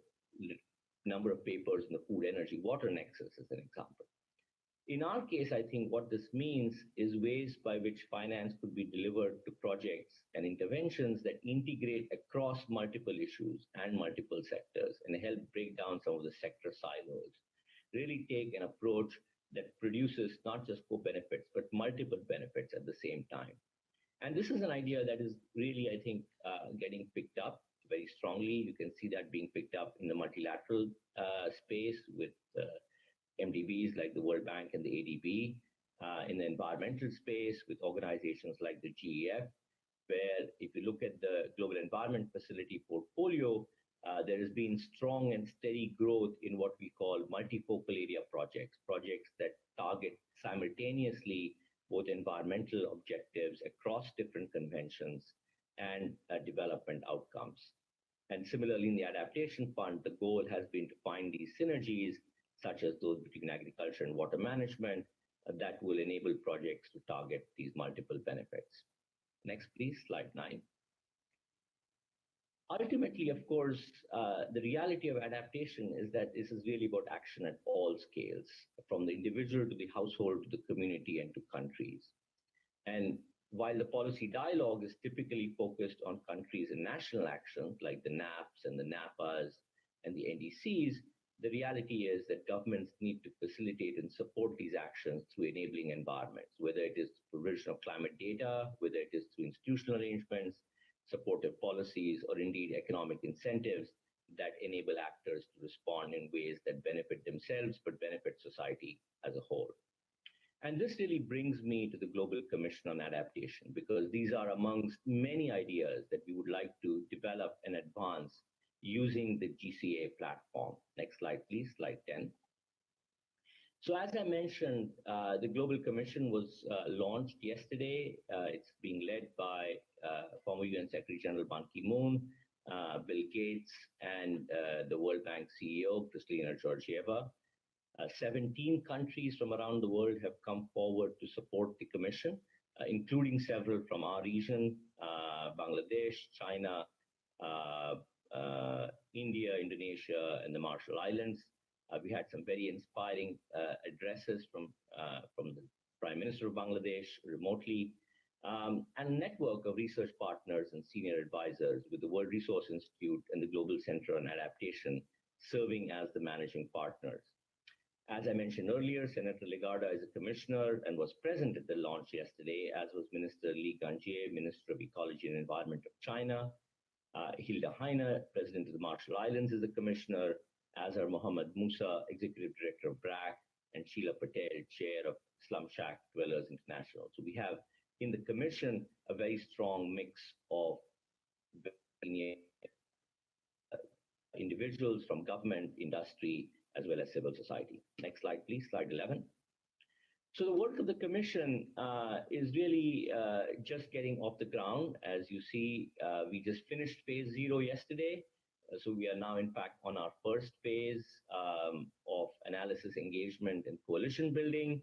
number of papers in the food, energy, water nexus as an example. In our case, I think what this means is ways by which finance could be delivered to projects and interventions that integrate across multiple issues and multiple sectors and help break down some of the sector silos. Really take an approach that produces not just co-benefits, but multiple benefits at the same time. And this is an idea that is really, I think, getting picked up very strongly. You can see that being picked up in the multilateral space with MDBs like the World Bank and the ADB, in the environmental space with organizations like the GEF, where if you look at the Global Environment Facility portfolio, there has been strong and steady growth in what we call multifocal area projects, projects that target simultaneously both environmental objectives across different conventions and development outcomes. And similarly, in the Adaptation Fund, the goal has been to find these synergies, such as those between agriculture and water management, that will enable projects to target these multiple benefits. Next, please, slide 9. Ultimately, of course, the reality of adaptation is that this is really about action at all scales, from the individual to the household to the community and to countries. And while the policy dialogue is typically focused on countries and national actions like the NAPs and the NAPAs and the NDCs, the reality is that governments need to facilitate and support these actions through enabling environments, whether it is provision of climate data, whether it is through institutional arrangements, supportive policies, or indeed economic incentives that enable actors to respond in ways that benefit themselves but benefit society as a whole. And this really brings me to the Global Commission on Adaptation, because these are amongst many ideas that we would like to develop and advance using the GCA platform. Next slide, please, slide 10. So as I mentioned, the Global Commission was launched yesterday. It's being led by former UN Secretary General Ban Ki-moon, Bill Gates, and the World Bank CEO, Kristalina Georgieva. 17 countries from around the world have come forward to support the Commission, including several from our region, Bangladesh, China, India, Indonesia, and the Marshall Islands. We had some very inspiring addresses from the Prime Minister of Bangladesh remotely, and a network of research partners and senior advisors with the World Resource Institute and the Global Center on Adaptation serving as the managing partners. As I mentioned earlier, Senator Legarda is a commissioner and was present at the launch yesterday, as was Minister Li Ganjie, Minister of Ecology and Environment of China. Hilda Heine, President of the Marshall Islands, is a commissioner, as are Mohammed Musa, Executive Director of BRAC, and Sheila Patel, Chair of Slum Shack Dwellers International. So we have in the Commission a very strong mix of individuals from government, industry, as well as civil society. Next slide, please, slide 11. So the work of the Commission is really just getting off the ground. As you see, we just finished phase 0 yesterday. So we are now, in fact, on our first phase of analysis, engagement, and coalition building,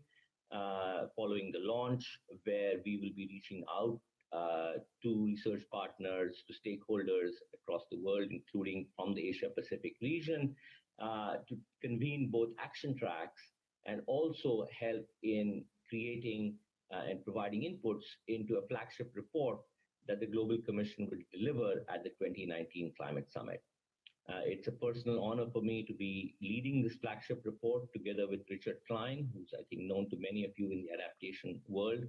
following the launch, where we will be reaching out to research partners, to stakeholders across the world, including from the Asia-Pacific region, to convene both action tracks and also help in creating and providing inputs into a flagship report that the Global Commission will deliver at the 2019 Climate Summit. It's a personal honor for me to be leading this flagship report together with Richard Klein, who's, I think, known to many of you in the adaptation world.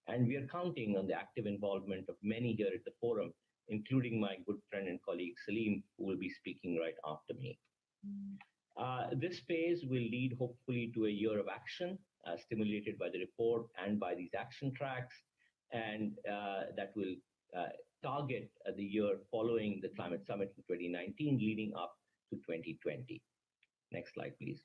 And we are counting on the active involvement of many here at the forum, including my good friend and colleague Salim, who will be speaking right after me. This phase will lead hopefully to a year of action, stimulated by the report and by these action tracks, and that will target the year following the climate summit in 2019, leading up to 2020. Next slide, please.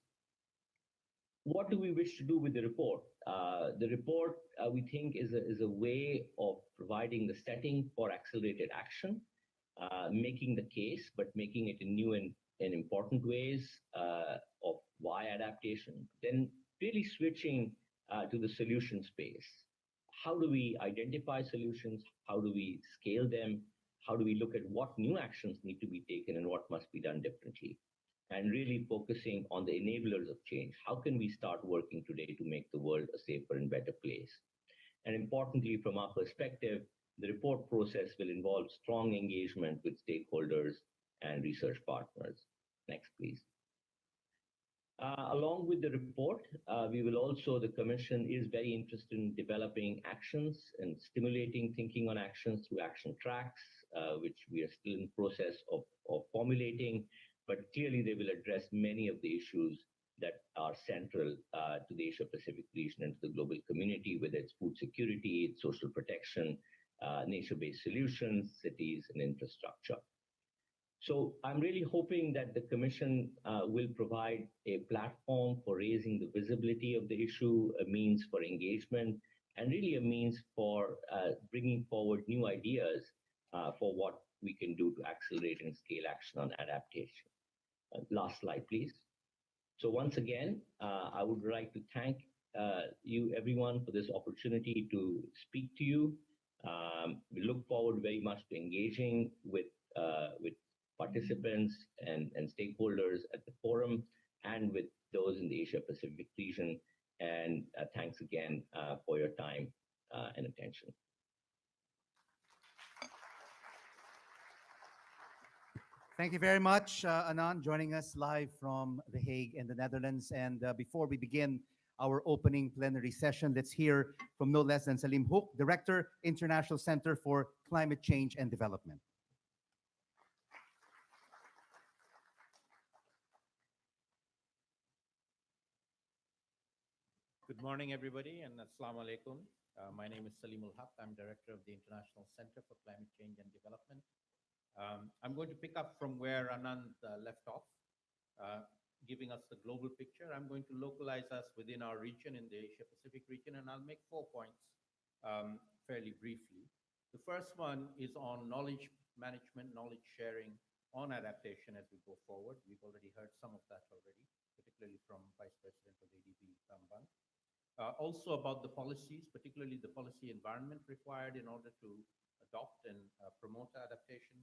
What do we wish to do with the report? The report, we think, is a way of providing the setting for accelerated action, making the case, but making it in new and important ways of why adaptation, then really switching to the solution space. How do we identify solutions? How do we scale them? How do we look at what new actions need to be taken and what must be done differently? And really focusing on the enablers of change. How can we start working today to make the world a safer and better place? And importantly, from our perspective, the report process will involve strong engagement with stakeholders and research partners. Next, please. Along with the report, we will also, the Commission is very interested in developing actions and stimulating thinking on actions through action tracks, which we are still in process of formulating, but clearly they will address many of the issues that are central to the Asia-Pacific region and to the global community, whether it's food security, it's social protection, nature-based solutions, cities, and infrastructure. So I'm really hoping that the Commission will provide a platform for raising the visibility of the issue, a means for engagement, and really a means for bringing forward new ideas for what we can do to accelerate and scale action on adaptation. Last slide, please. So once again, I would like to thank you, everyone, for this opportunity to speak to you. We look forward very much to engaging with participants and stakeholders at the forum and with those in the Asia-Pacific region. And thanks again for your time and attention. Thank you very much, Anand, joining us live from The Hague in the Netherlands. And before we begin our opening plenary session, let's hear from no less than Salim Hook, Director, International Center for Climate Change and Development. Good morning, everybody, and Assalamu alaikum. My name is Salim Haq. I'm Director of the International Center for Climate Change and Development. I'm going to pick up from where Anand left off, giving us the global picture. I'm going to localize us within our region, in the Asia-Pacific region, and I'll make 4 points fairly briefly. The first one is on knowledge management, knowledge sharing on adaptation as we go forward. We've already heard some of that already, particularly from Vice President of ADB, Bambang. Also about the policies, particularly the policy environment required in order to adopt and promote adaptation,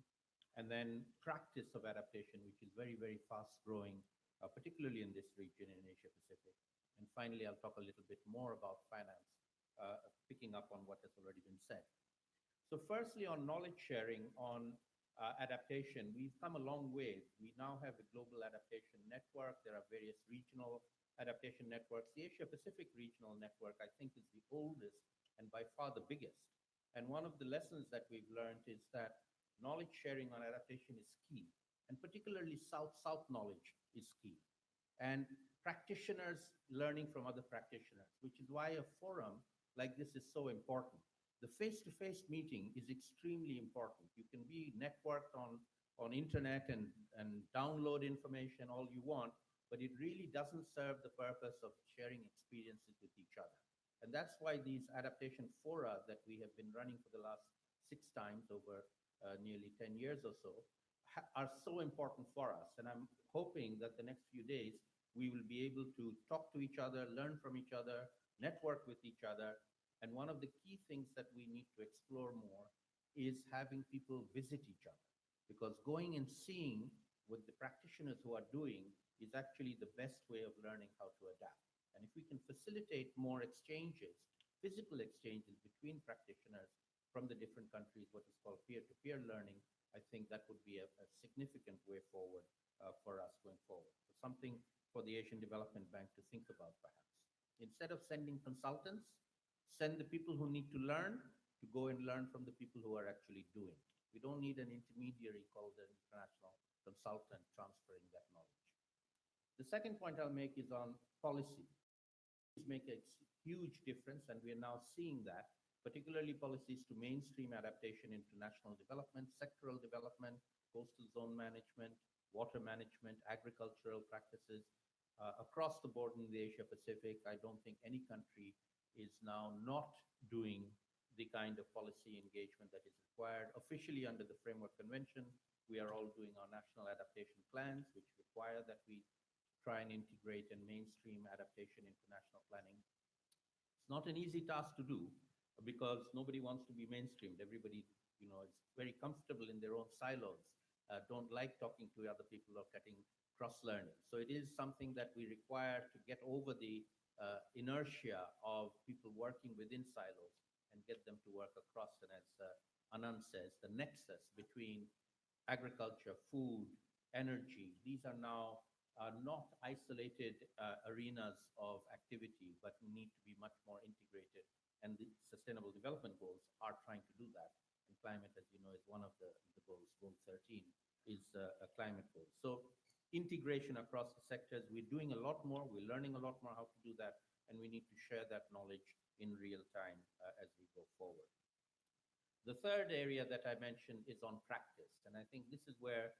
and then practice of adaptation, which is very, very fast growing, particularly in this region in Asia Pacific. And finally, I'll talk a little bit more about finance, picking up on what has already been said. So firstly, on knowledge sharing on adaptation, we've come a long way. We now have a global adaptation network. There are various regional adaptation networks. The Asia-Pacific Regional Network, I think, is the oldest and by far the biggest. And one of the lessons that we've learned is that knowledge sharing on adaptation is key, and particularly South-South knowledge is key. And practitioners learning from other practitioners, which is why a forum like this is so important. The face-to-face meeting is extremely important. You can be networked on internet and download information all you want, but it really doesn't serve the purpose of sharing experiences with each other. And that's why these adaptation fora that we have been running for the last 6 times over nearly 10 years or so are so important for us. And I'm hoping that the next few days, we will be able to talk to each other, learn from each other, network with each other. And one of the key things that we need to explore more is having people visit each other, because going and seeing what the practitioners who are doing is actually the best way of learning how to adapt. And if we can facilitate more exchanges, physical exchanges between practitioners from the different countries, what is called peer-to-peer learning, I think that would be a significant way forward for us going forward. So something for the Asian Development Bank to think about, perhaps. Instead of sending consultants, send the people who need to learn to go and learn from the people who are actually doing. We don't need an intermediary called an international consultant transferring that knowledge. The second point I'll make is on policy. Make a huge difference, and we are now seeing that, particularly policies to mainstream adaptation into national development, sectoral development, coastal zone management, water management, agricultural practices across the board in the Asia Pacific. I don't think any country is now not doing the kind of policy engagement that is required. Officially under the Framework Convention, we are all doing our national adaptation plans, which require that we try and integrate and mainstream adaptation into national planning. It's not an easy task to do because nobody wants to be mainstreamed. Everybody, is very comfortable in their own silos, don't like talking to other people or getting cross-learning. So it is something that we require to get over the inertia of people working within silos and get them to work across. And as Anand says, the nexus between agriculture, food, energy, these are now not isolated arenas of activity, but need to be much more integrated. And the Sustainable Development Goals are trying to do that. And climate, as you know, is one of the goals. Goal 13 is a climate goal. So integration across the sectors, we're doing a lot more, we're learning a lot more how to do that, and we need to share that knowledge in real time as we go forward. The third area that I mentioned is on practice, and I think this is where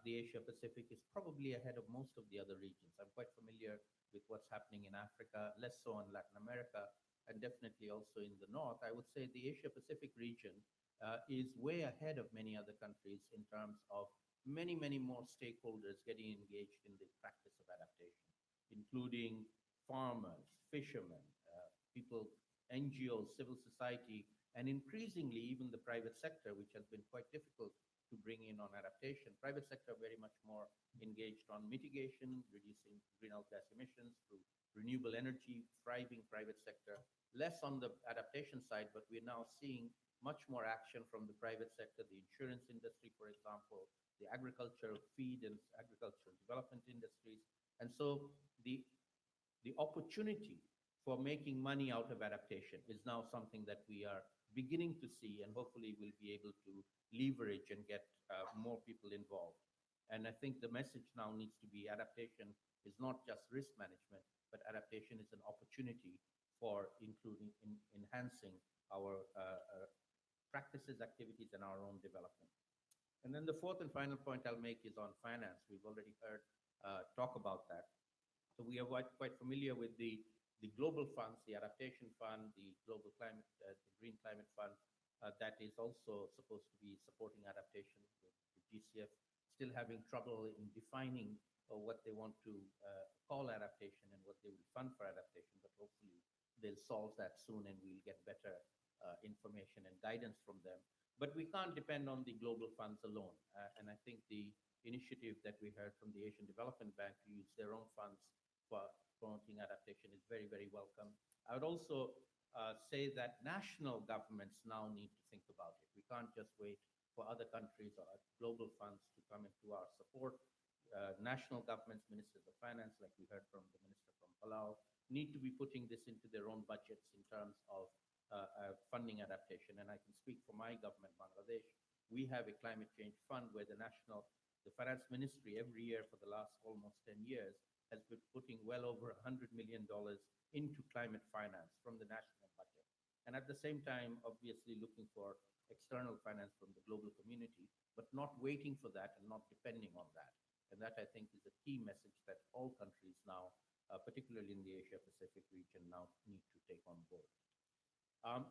the Asia Pacific is probably ahead of most of the other regions. I'm quite familiar with what's happening in Africa, less so in Latin America, and definitely also in the North. I would say the Asia Pacific region is way ahead of many other countries in terms of many, many more stakeholders getting engaged in the practice of adaptation, including farmers, fishermen, people, NGOs, civil society, and increasingly even the private sector, which has been quite difficult to bring in on adaptation. Private sector very much more engaged on mitigation, reducing greenhouse gas emissions through renewable energy, thriving private sector, less on the adaptation side, but we're now seeing much more action from the private sector, the insurance industry, for example, the agricultural feed and agricultural development industries. And so the opportunity for making money out of adaptation is now something that we are beginning to see, and hopefully we'll be able to leverage and get more people involved. And I think the message now needs to be adaptation is not just risk management, but adaptation is an opportunity for enhancing our practices, activities, and our own development. And then the fourth and final point I'll make is on finance. We've already heard talk about that. So we are quite familiar with the global funds, the Adaptation Fund, the Global Climate, the Green Climate Fund, that is also supposed to be supporting adaptation. The GCF still having trouble in defining what they want to call adaptation and what they will fund for adaptation, but hopefully they'll solve that soon and we'll get better information and guidance from them. But we can't depend on the global funds alone. And I think the initiative that we heard from the Asian Development Bank to use their own funds for promoting adaptation is very, very welcome. I would also say that national governments now need to think about it. We can't just wait for other countries or global funds to come into our support. National governments, ministers of finance, like we heard from the minister from Palau, need to be putting this into their own budgets in terms of funding adaptation. And I can speak for my government, Bangladesh. We have a climate change fund where the finance ministry every year for the last almost 10 years has been putting well over $100 million into climate finance from the national budget. And at the same time, obviously looking for external finance from the global community, but not waiting for that and not depending on that. And that, I think, is a key message that all countries now, particularly in the Asia-Pacific region, now need to take on board.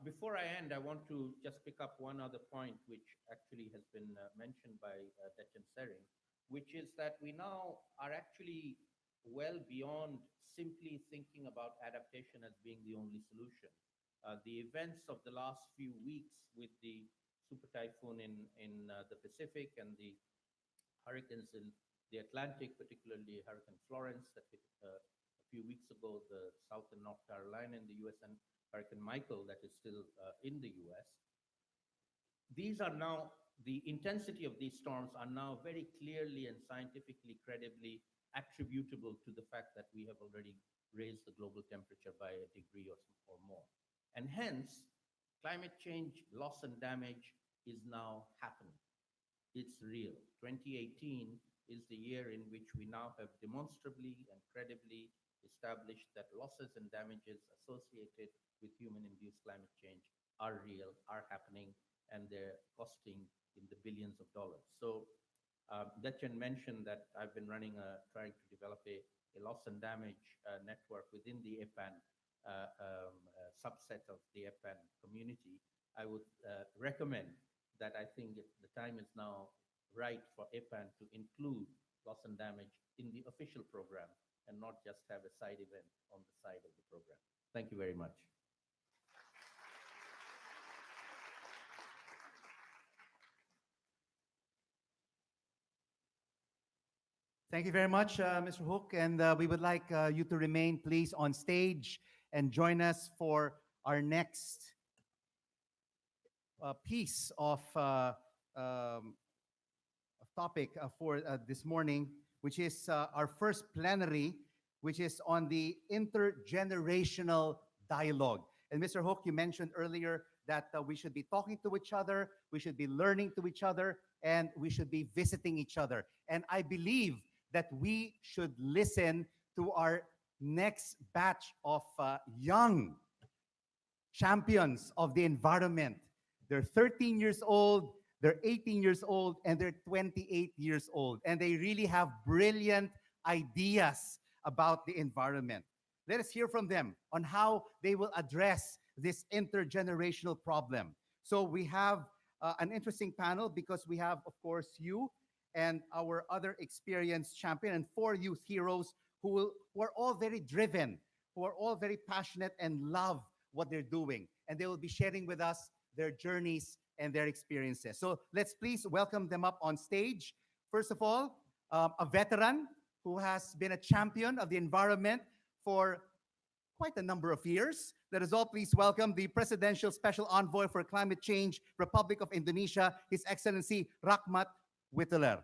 Before I end, I want to just pick up one other point, which actually has been mentioned by Dechen Sering, which is that we now are actually well beyond simply thinking about adaptation as being the only solution. The events of the last few weeks with the super typhoon in the Pacific and the hurricanes in the Atlantic, particularly Hurricane Florence that hit a few weeks ago, the South and North Carolina in the US, and Hurricane Michael that is still in the US. These are now the intensity of these storms are now very clearly and scientifically, credibly attributable to the fact that we have already raised the global temperature by a degree or more. And hence, climate change loss and damage is now happening. It's real. 2018 is the year in which we now have demonstrably and credibly established that losses and damages associated with human-induced climate change are real, are happening, and they're costing in the billions of dollars. So Detchen mentioned that I've been trying to develop a loss and damage network within the EPAN subset of the EPAN community. I would recommend that I think the time is now right for EPAN to include loss and damage in the official program and not just have a side event on the side of the program. Thank you very much. Thank you very much, Mr. Hook. And we would like you to remain, please, on stage and join us for our next piece of topic for this morning, which is our first plenary, which is on the intergenerational dialogue. And Mr. Hook, you mentioned earlier that we should be talking to each other, we should be learning to each other, and we should be visiting each other. And I believe that we should listen to our next batch of young champions of the environment. They're 13 years old, they're 18 years old, and they're 28 years old. And they really have brilliant ideas about the environment. Let us hear from them on how they will address this intergenerational problem. So we have an interesting panel because we have, of course, you and our other experienced champion and 4 youth heroes who are all very driven, who are all very passionate and love what they're doing. And they will be sharing with us their journeys and their experiences. So let's please welcome them up on stage. First of all, a veteran who has been a champion of the environment for quite a number of years. Let us all please welcome the Presidential Special Envoy for Climate Change, Republic of Indonesia, His Excellency Rahmat Witteler.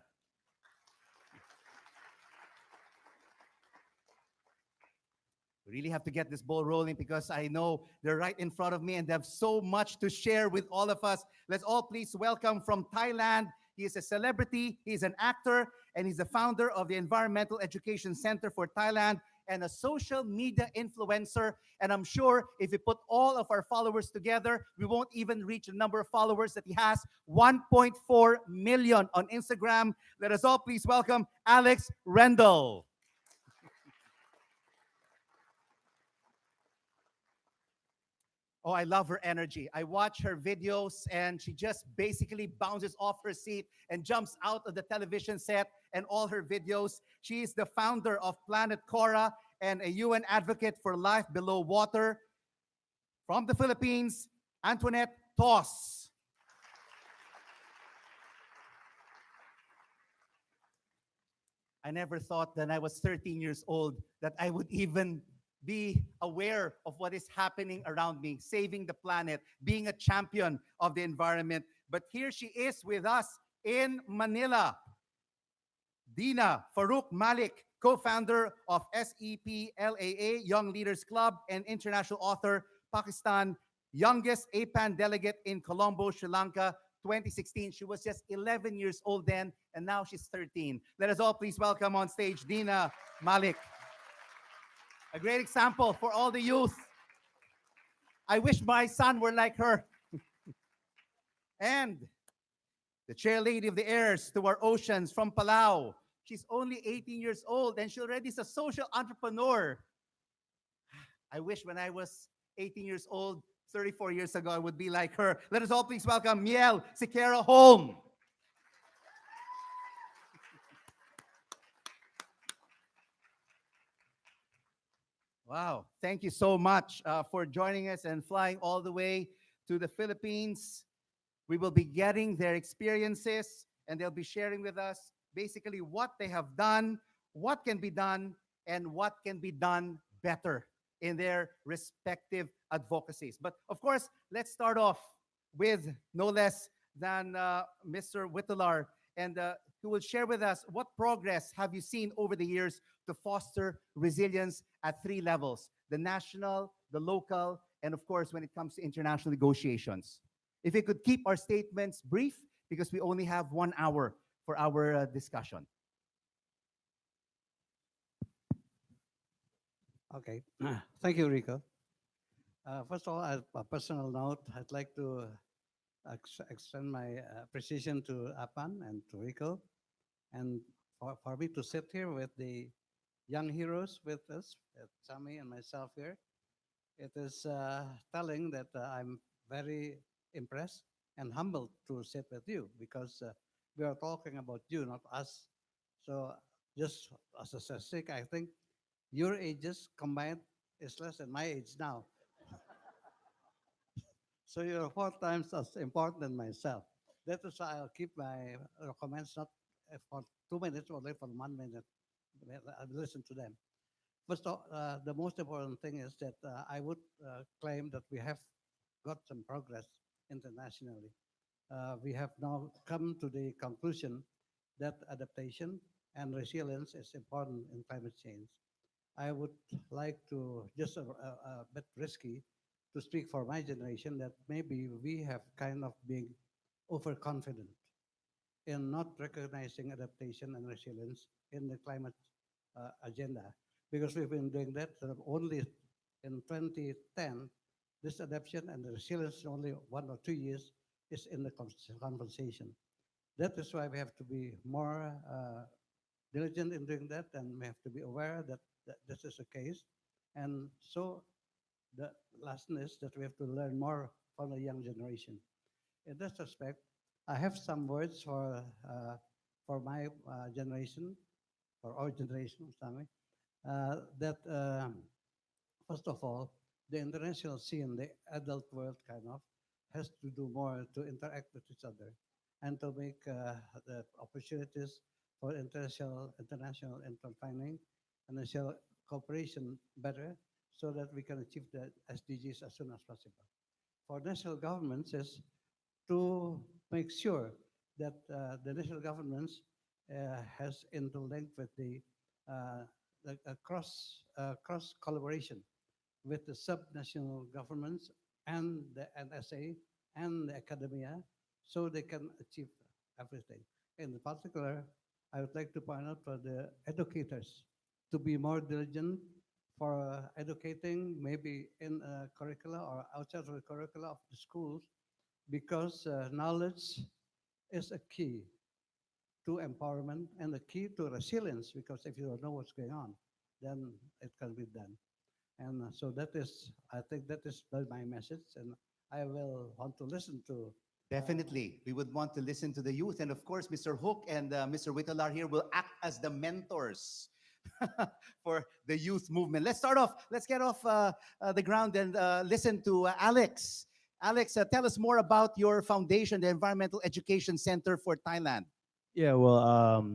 We really have to get this ball rolling because I know they're right in front of me and they have so much to share with all of us. Let's all please welcome from Thailand. He is a celebrity, he's an actor, and he's the founder of the Environmental Education Center for Thailand and a social media influencer. And I'm sure if we put all of our followers together, we won't even reach the number of followers that he has, 1.4 million on Instagram. Let us all please welcome Alex Rendell. Oh, I love her energy. I watch her videos and she just basically bounces off her seat and jumps out of the television set and all her videos. She is the founder of Planet Cora and a UN advocate for life below water. From the Philippines, Antoinette Toss. I never thought that I was 13 years old that I would even be aware of what is happening around me, saving the planet, being a champion of the environment. But here she is with us in Manila. Dina Farouk Malik, co-founder of SEPLAA, Young Leaders Club, and international author, Pakistan, youngest APAN delegate in Colombo, Sri Lanka, 2016. She was just 11 years old then, and now she's 13. Let us all please welcome on stage Dina Malik. A great example for all the youth. I wish my son were like her. And the chairlady of the heirs to our oceans from Palau. She's only 18 years old and she already is a social entrepreneur. I wish when I was 18 years old, 34 years ago, I would be like her. Let us all please welcome Miel Siqueira Holm. Wow, thank you so much for joining us and flying all the way to the Philippines. We will be getting their experiences and they'll be sharing with us basically what they have done, what can be done, and what can be done better in their respective advocacies. But of course, let's start off with no less than Mr. Whittler, and who will share with us what progress have you seen over the years to foster resilience at three levels: the national, the local, and of course, when it comes to international negotiations. If we could keep our statements brief, because we only have 1 hour for our discussion. Okay. Thank you, Rico. First of all, as a personal note, I'd like to extend my appreciation to Apan and to Rico, and for me to sit here with the young heroes with us, Sami and myself here. It is telling that I'm very impressed and humbled to sit with you because we are talking about you, not us. So just as a statistic, I think your ages combined is less than my age now. So you're 4 times as important than myself. That is why I'll keep my comments not for 2 minutes, only for 1 minute. I'll listen to them. First, the most important thing is that I would claim that we have got some progress internationally. We have now come to the conclusion that adaptation and resilience is important in climate change. I would like to, just a bit risky, to speak for my generation that maybe we have kind of been overconfident in not recognizing adaptation and resilience in the climate agenda, because we've been doing that only in 2010. This adaptation and the resilience only 1 or 2 years is in the conversation. That is why we have to be more diligent in doing that, and we have to be aware that this is the case. And so the lesson is that we have to learn more from the young generation. In this respect, I have some words for my generation, for our generation, Sami, that first of all, the international scene, the adult world kind of, has to do more to interact with each other and to make the opportunities for international interfining, financial cooperation better so that we can achieve the SDGs as soon as possible. For national governments is to make sure that the national governments has interlinked with the cross collaboration with the subnational governments and the NSA and the academia so they can achieve everything. In particular, I would like to point out for the educators to be more diligent for educating maybe in a curricula or outside of the curricula of the schools, because knowledge is a key to empowerment and the key to resilience, because if you don't know what's going on, then it can be done. And so that is, I think that is my message, and I will want to listen to. Definitely. We would want to listen to the youth. And of course, Mr. Hook and Mr. Whittler here will act as the mentors for the youth movement. Let's start off, let's get off the ground and listen to Alex. Alex, tell us more about your foundation, the Environmental Education Center for Thailand. Yeah, well,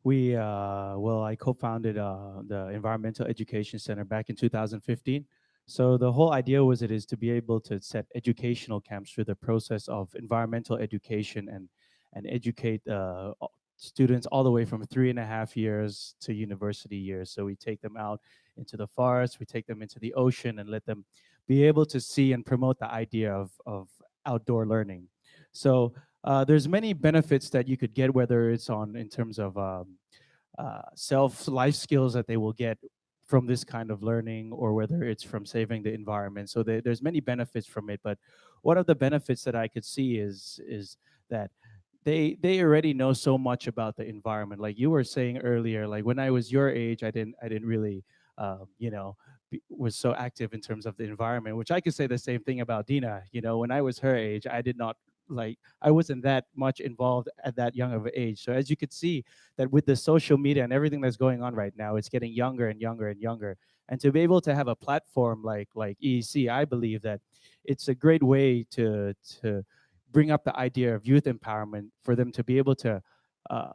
I co-founded the Environmental Education Center back in 2015. So the whole idea was it is to be able to set educational camps through the process of environmental education and educate students all the way from 3.5 years to university years. So we take them out into the forest, we take them into the ocean, and let them be able to see and promote the idea of outdoor learning. So there's many benefits that you could get, whether it's on in terms of self life skills that they will get from this kind of learning, or whether it's from saving the environment. So there's many benefits from it. But one of the benefits that I could see is that they already know so much about the environment. Like you were saying earlier, like when I was your age, I didn't really was so active in terms of the environment, which I could say the same thing about Dina. When I was her age, I wasn't that much involved at that young of an age. So as you could see that with the social media and everything that's going on right now, it's getting younger and younger and younger. And to be able to have a platform like EEC, I believe that it's a great way to bring up the idea of youth empowerment for them to be able to uh,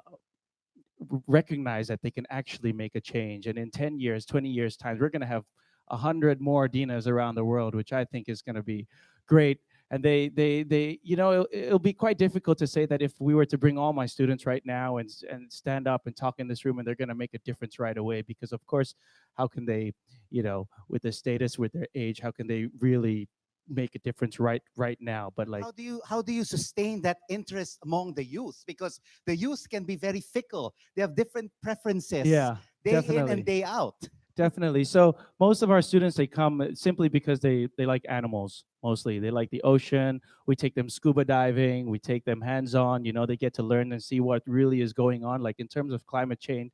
recognize that they can actually make a change. And in 10 years, 20 years time, we're going to have 100 more Dinas around the world, which I think is going to be great. And they you know, it'll be quite difficult to say that if we were to bring all my students right now and stand up and talk in this room and they're going to make a difference right away, because of course, how can they, you know, with the status, with their age, how can they really make a difference right now? But like, How do you sustain that interest among the youth? Because the youth can be very fickle. They have different preferences yeah, day in definitely. and day out. Definitely. So most of our students, they come simply because they like animals. Mostly, they like the ocean. We take them scuba diving. We take them hands-on. You know, they get to learn and see what really is going on. Like in terms of climate change,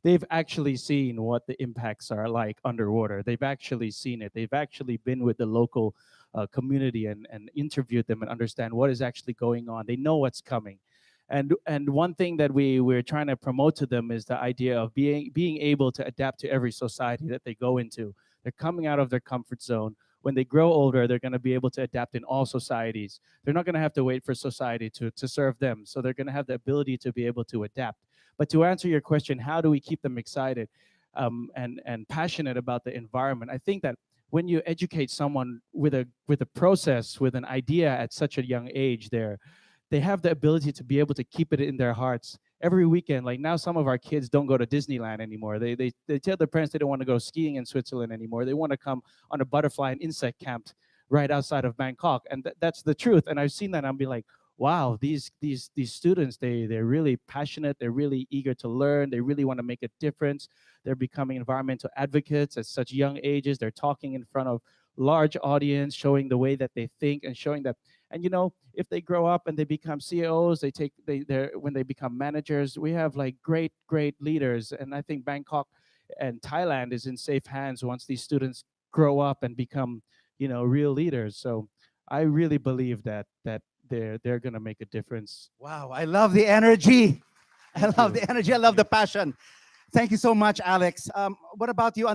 they've actually seen what the impacts are like underwater. They've actually seen it. They've actually been with the local community and interviewed them and understand what is actually going on. They know what's coming. And one thing that we're trying to promote to them is the idea of being able to adapt to every society that they go into. They're coming out of their comfort zone. When they grow older, they're going to be able to adapt in all societies. They're not going to have to wait for society to serve them. So they're going to have the ability to be able to adapt. But to answer your question, how do we keep them excited and passionate about the environment? I think that when you educate someone with a process, with an idea at such a young age, they have the ability to be able to keep it in their hearts every weekend. Like now, some of our kids don't go to Disneyland anymore. They tell their parents they don't want to go skiing in Switzerland anymore. They want to come on a butterfly and insect camp right outside of Bangkok, and that's the truth. And I've seen that, and I'm be like, wow, these students, they're really passionate. They're really eager to learn. They really want to make a difference. They're becoming environmental advocates at such young ages. They're talking in front of large audience, showing the way that they think and showing that. And you know, if they grow up and they become CEOs, they're when they become managers, we have like great leaders. And I think Bangkok and Thailand is in safe hands once these students grow up and become, you know, real leaders. So I really believe that they're gonna make a difference. Wow, I love the energy. I Thank love you. the energy. I love the passion. Thank you so much, Alex. What about you?